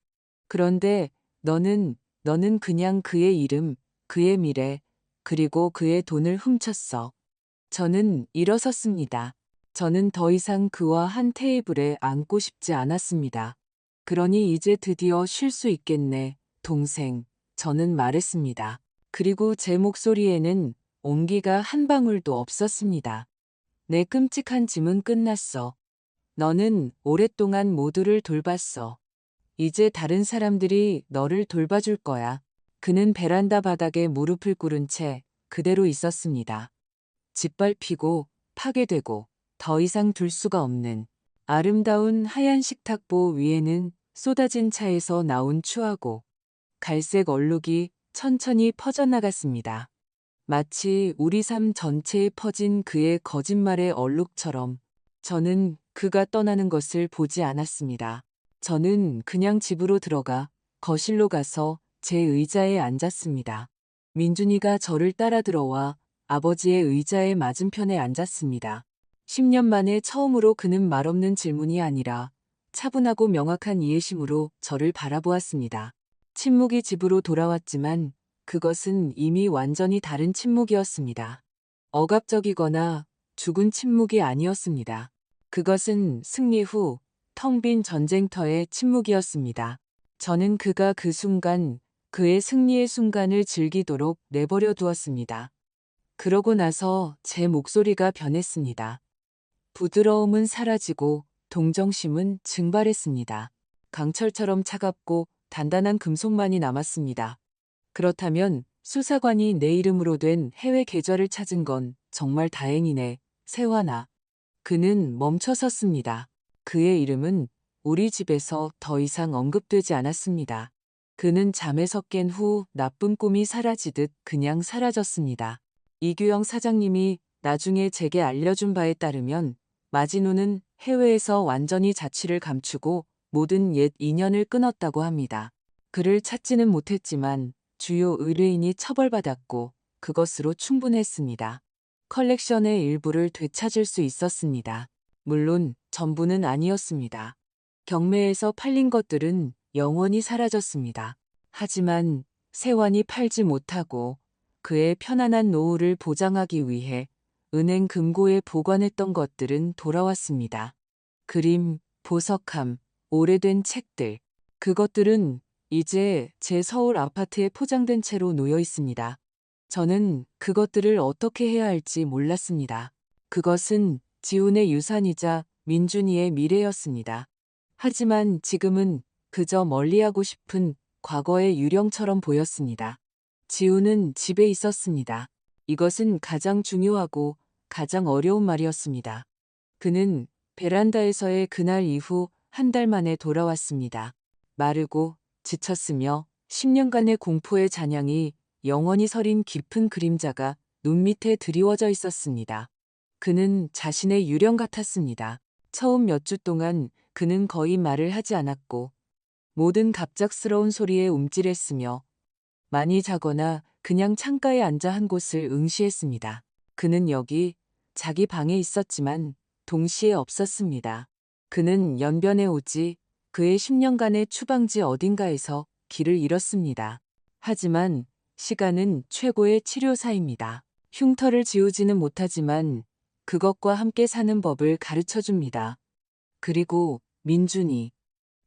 그런데 너는 그냥 그의 이름, 그의 미래, 그리고 그의 돈을 훔쳤어. 저는 일어섰습니다. 저는 더 이상 그와 한 테이블에 앉고 싶지 않았습니다. 그러니 이제 드디어 쉴 수 있겠네, 동생. 저는 말했습니다. 그리고 제 목소리에는 온기가 한 방울도 없었습니다. 내 끔찍한 짐은 끝났어. 너는 오랫동안 모두를 돌봤어. 이제 다른 사람들이 너를 돌봐줄 거야. 그는 베란다 바닥에 무릎을 꿇은 채 그대로 있었습니다. 짓밟히고 파괴되고 더 이상 둘 수가 없는 아름다운 하얀 식탁보 위에는 쏟아진 차에서 나온 추하고 갈색 얼룩이 천천히 퍼져나갔습니다. 마치 우리 삶 전체에 퍼진 그의 거짓말의 얼룩처럼 저는 그가 떠나는 것을 보지 않았습니다. 저는 그냥 집으로 들어가 거실로 가서 제 의자에 앉았습니다. 민준이가 저를 따라 들어와 아버지의 의자의 맞은편에 앉았습니다. 10년 만에 처음으로 그는 말없는 질문이 아니라 차분하고 명확한 이해심으로 저를 바라보았습니다. 침묵이 집으로 돌아왔지만 그것은 이미 완전히 다른 침묵이었습니다. 억압적이거나 죽은 침묵이 아니었습니다. 그것은 승리 후 텅 빈 전쟁터의 침묵이었습니다. 저는 그가 그 순간, 그의 승리의 순간을 즐기도록 내버려 두었습니다. 그러고 나서 제 목소리가 변했습니다. 부드러움은 사라지고 동정심은 증발했습니다. 강철처럼 차갑고 단단한 금속만이 남았습니다. 그렇다면 수사관이 내 이름으로 된 해외 계좌를 찾은 건 정말 다행이네, 세환아. 그는 멈춰 섰습니다. 그의 이름은 우리 집에서 더 이상 언급되지 않았습니다. 그는 잠에서 깬 후 나쁜 꿈이 사라지듯 그냥 사라졌습니다. 이규영 사장님이 나중에 제게 알려준 바에 따르면 마진우는 해외에서 완전히 자취를 감추고 모든 옛 인연을 끊었다고 합니다. 그를 찾지는 못했지만 주요 의뢰인이 처벌받았고 그것으로 충분했습니다. 컬렉션의 일부를 되찾을 수 있었습니다. 물론 전부는 아니었습니다. 경매에서 팔린 것들은 영원히 사라졌습니다. 하지만 세환이 팔지 못하고 그의 편안한 노후를 보장하기 위해 은행 금고에 보관했던 것들은 돌아왔습니다. 그림, 보석함, 오래된 책들. 그것들은 이제 제 서울 아파트에 포장된 채로 놓여 있습니다. 저는 그것들을 어떻게 해야 할지 몰랐습니다. 그것은 지훈의 유산이자 민준이의 미래였습니다. 하지만 지금은 그저 멀리하고 싶은 과거의 유령처럼 보였습니다. 지훈은 집에 있었습니다. 이것은 가장 중요하고 가장 어려운 말이었습니다. 그는 베란다에서의 그날 이후 한 달 만에 돌아왔습니다. 마르고 지쳤으며 10년간의 공포의 잔향이 영원히 서린 깊은 그림자가 눈 밑에 드리워져 있었습니다. 그는 자신의 유령 같았습니다. 처음 몇 주 동안 그는 거의 말을 하지 않았고 모든 갑작스러운 소리에 움찔했으며 많이 자거나 그냥 창가에 앉아 한 곳을 응시했습니다. 그는 여기 자기 방에 있었지만 동시에 없었습니다. 그는 연변에 오지 그의 10년간의 추방지 어딘가에서 길을 잃었습니다. 하지만 시간은 최고의 치료사입니다. 흉터를 지우지는 못하지만 그것과 함께 사는 법을 가르쳐줍니다. 그리고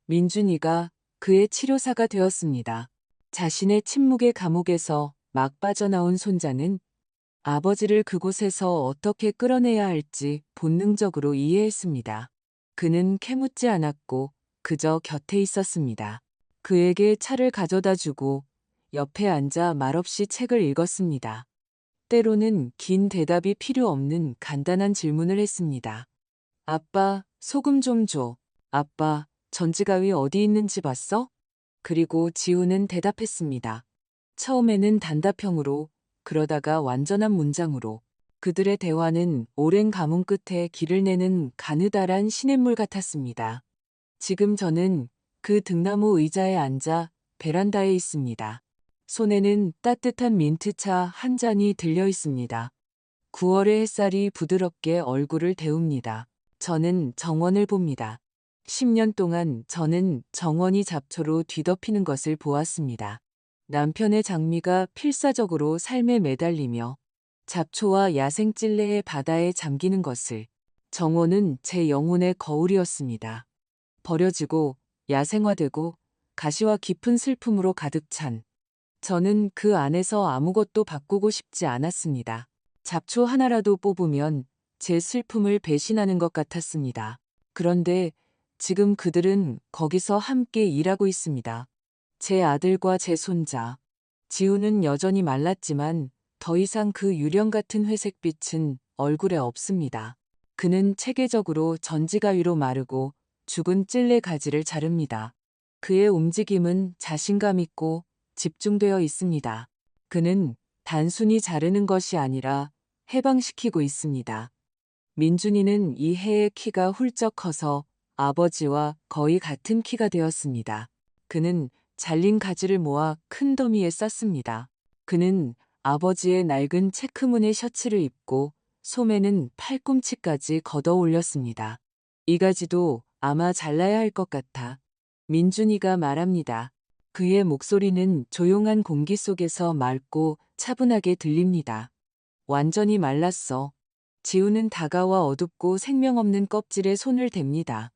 민준이가 그의 치료사가 되었습니다. 자신의 침묵의 감옥에서 막 빠져나온 손자는 아버지를 그곳에서 어떻게 끌어내야 할지 본능적으로 이해했습니다. 그는 캐묻지 않았고 그저 곁에 있었습니다. 그에게 차를 가져다 주고 옆에 앉아 말없이 책을 읽었습니다. 때로는 긴 대답이 필요 없는 간단한 질문을 했습니다. 아빠, 소금 좀 줘. 아빠, 전지가위 어디 있는지 봤어? 그리고 지우는 대답했습니다. 처음에는 단답형으로, 그러다가 완전한 문장으로. 그들의 대화는 오랜 가뭄 끝에 길을 내는 가느다란 시냇물 같았습니다. 지금 저는 그 등나무 의자에 앉아 베란다에 있습니다. 손에는 따뜻한 민트차 한 잔이 들려 있습니다. 9월의 햇살이 부드럽게 얼굴을 데웁니다. 저는 정원을 봅니다. 10년 동안 저는 정원이 잡초로 뒤덮이는 것을 보았습니다. 남편의 장미가 필사적으로 삶에 매달리며 잡초와 야생찔레의 바다에 잠기는 것을. 정원은 제 영혼의 거울이었습니다. 버려지고 야생화되고 가시와 깊은 슬픔으로 가득 찬. 저는 그 안에서 아무것도 바꾸고 싶지 않았습니다. 잡초 하나라도 뽑으면 제 슬픔을 배신하는 것 같았습니다. 그런데 지금 그들은 거기서 함께 일하고 있습니다. 제 아들과 제 손자. 지우는 여전히 말랐지만 더 이상 그 유령 같은 회색빛은 얼굴에 없습니다. 그는 체계적으로 전지가위로 마르고 죽은 찔레 가지를 자릅니다. 그의 움직임은 자신감 있고 집중되어 있습니다. 그는 단순히 자르는 것이 아니라 해방시키고 있습니다. 민준이는 이 해의 키가 훌쩍 커서 아버지와 거의 같은 키가 되었습니다. 그는 잘린 가지를 모아 큰 더미에 쌌습니다. 그는 아버지의 낡은 체크무늬 셔츠를 입고 소매는 팔꿈치까지 걷어 올렸습니다. 이 가지도 아마 잘라야 할 것 같아. 민준이가 말합니다. 그의 목소리는 조용한 공기 속에서 맑고 차분하게 들립니다. 완전히 말랐어. 지우는 다가와 어둡고 생명 없는 껍질에 손을 댑니다.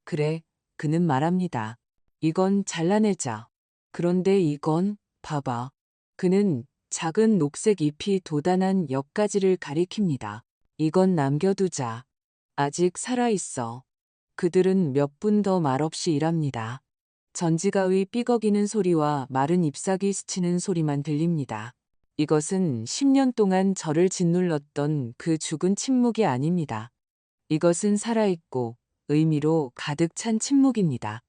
그래, 그는 말합니다. 이건 잘라내자. 그런데 이건, 봐봐. 그는 작은 녹색 잎이 돋아난 옆가지를 가리킵니다. 이건 남겨두자. 아직 살아있어. 그들은 몇 분 더 말없이 일합니다. 전지가의 삐걱이는 소리와 마른 잎사귀 스치는 소리만 들립니다. 이것은 10년 동안 저를 짓눌렀던 그 죽은 침묵이 아닙니다. 이것은 살아있고 의미로 가득 찬 침묵입니다.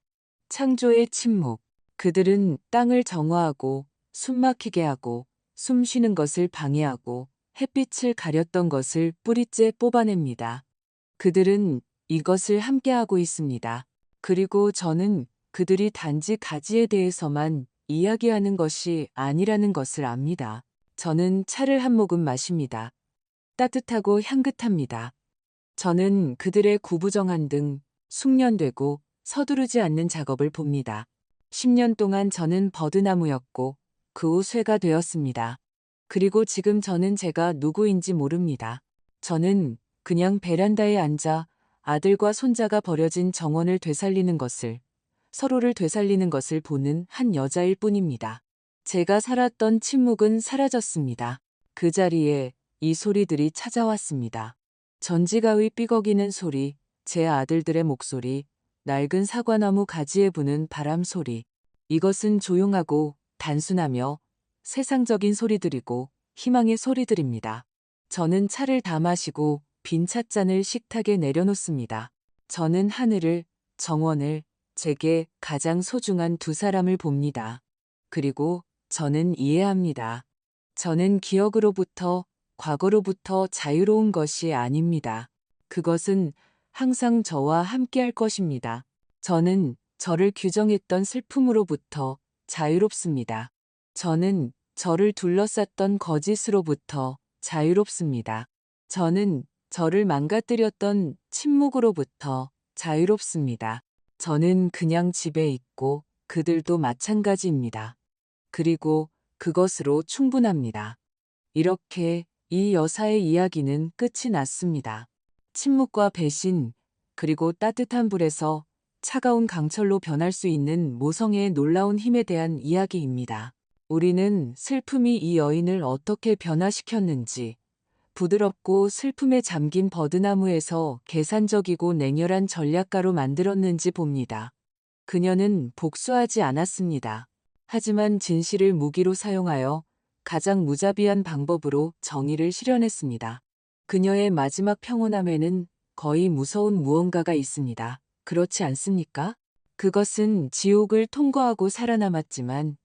창조의 침묵. 그들은 땅을 정화하고 숨막히게 하고 숨 쉬는 것을 방해하고 햇빛을 가렸던 것을 뿌리째 뽑아냅니다. 그들은 이것을 함께하고 있습니다. 그리고 저는 그들이 단지 가지에 대해서만 이야기하는 것이 아니라는 것을 압니다. 저는 차를 한 모금 마십니다. 따뜻하고 향긋합니다. 저는 그들의 구부정한 등 숙련되고 서두르지 않는 작업을 봅니다. 10년 동안 저는 버드나무였고 그 후 쇠가 되었습니다. 그리고 지금 저는 제가 누구인지 모릅니다. 저는 그냥 베란다에 앉아 아들과 손자가 버려진 정원을 되살리는 것을, 서로를 되살리는 것을 보는 한 여자일 뿐입니다. 제가 살았던 침묵은 사라졌습니다. 그 자리에 이 소리들이 찾아왔습니다. 전지가의 삐걱이는 소리, 제 아들들의 목소리, 낡은 사과나무 가지에 부는 바람 소리. 이것은 조용하고 단순하며 세상적인 소리들이고 희망의 소리들입니다. 저는 차를 다 마시고 빈 찻잔을 식탁에 내려놓습니다. 저는 하늘을, 정원을, 제게 가장 소중한 두 사람을 봅니다. 그리고 저는 이해합니다. 저는 기억으로부터, 과거로부터 자유로운 것이 아닙니다. 그것은 항상 저와 함께할 것입니다. 저는 저를 규정했던 슬픔으로부터 자유롭습니다. 저는 저를 둘러쌌던 거짓으로부터 자유롭습니다. 저는 저를 망가뜨렸던 침묵으로부터 자유롭습니다. 저는 그냥 집에 있고 그들도 마찬가지입니다. 그리고 그것으로 충분합니다. 이렇게 이 여사의 이야기는 끝이 났습니다. 침묵과 배신, 그리고 따뜻한 불에서 차가운 강철로 변할 수 있는 모성애의 놀라운 힘에 대한 이야기입니다. 우리는 슬픔이 이 여인을 어떻게 변화시켰는지, 부드럽고 슬픔에 잠긴 버드나무에서 계산적이고 냉혈한 전략가로 만들었는지 봅니다. 그녀는 복수하지 않았습니다. 하지만 진실을 무기로 사용하여 가장 무자비한 방법으로 정의를 실현했습니다. 그녀의 마지막 평온함에는 거의 무서운 무언가가 있습니다. 그렇지 않습니까? 그것은 지옥을 통과하고 살아남았지만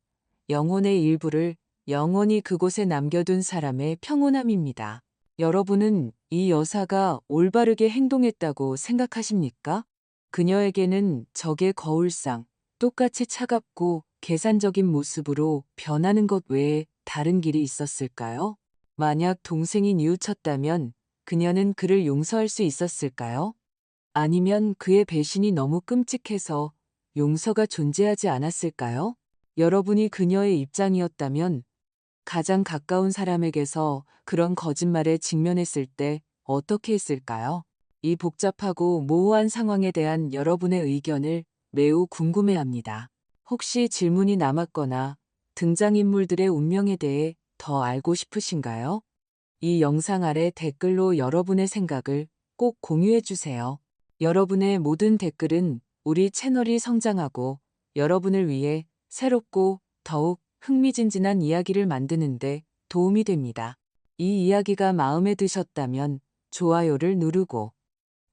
영혼의 일부를 영원히 그곳에 남겨둔 사람의 평온함입니다. 여러분은 이 여사가 올바르게 행동했다고 생각하십니까? 그녀에게는 적의 거울상, 똑같이 차갑고 계산적인 모습으로 변하는 것 외에 다른 길이 있었을까요? 만약 동생이 뉘우쳤다면 그녀는 그를 용서할 수 있었을까요? 아니면 그의 배신이 너무 끔찍해서 용서가 존재하지 않았을까요? 여러분이 그녀의 입장이었다면 가장 가까운 사람에게서 그런 거짓말에 직면했을 때 어떻게 했을까요? 이 복잡하고 모호한 상황에 대한 여러분의 의견을 매우 궁금해합니다. 혹시 질문이 남았거나 등장인물들의 운명에 대해 더 알고 싶으신가요? 이 영상 아래 댓글로 여러분의 생각을 꼭 공유해 주세요. 여러분의 모든 댓글은 우리 채널이 성장하고 여러분을 위해 새롭고 더욱 흥미진진한 이야기를 만드는데 도움이 됩니다. 이 이야기가 마음에 드셨다면 좋아요를 누르고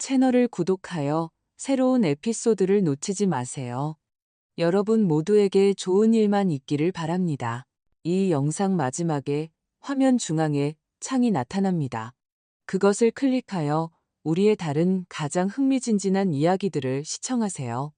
채널을 구독하여 새로운 에피소드를 놓치지 마세요. 여러분 모두에게 좋은 일만 있기를 바랍니다. 이 영상 마지막에 화면 중앙에 창이 나타납니다. 그것을 클릭하여 우리의 다른 가장 흥미진진한 이야기들을 시청하세요.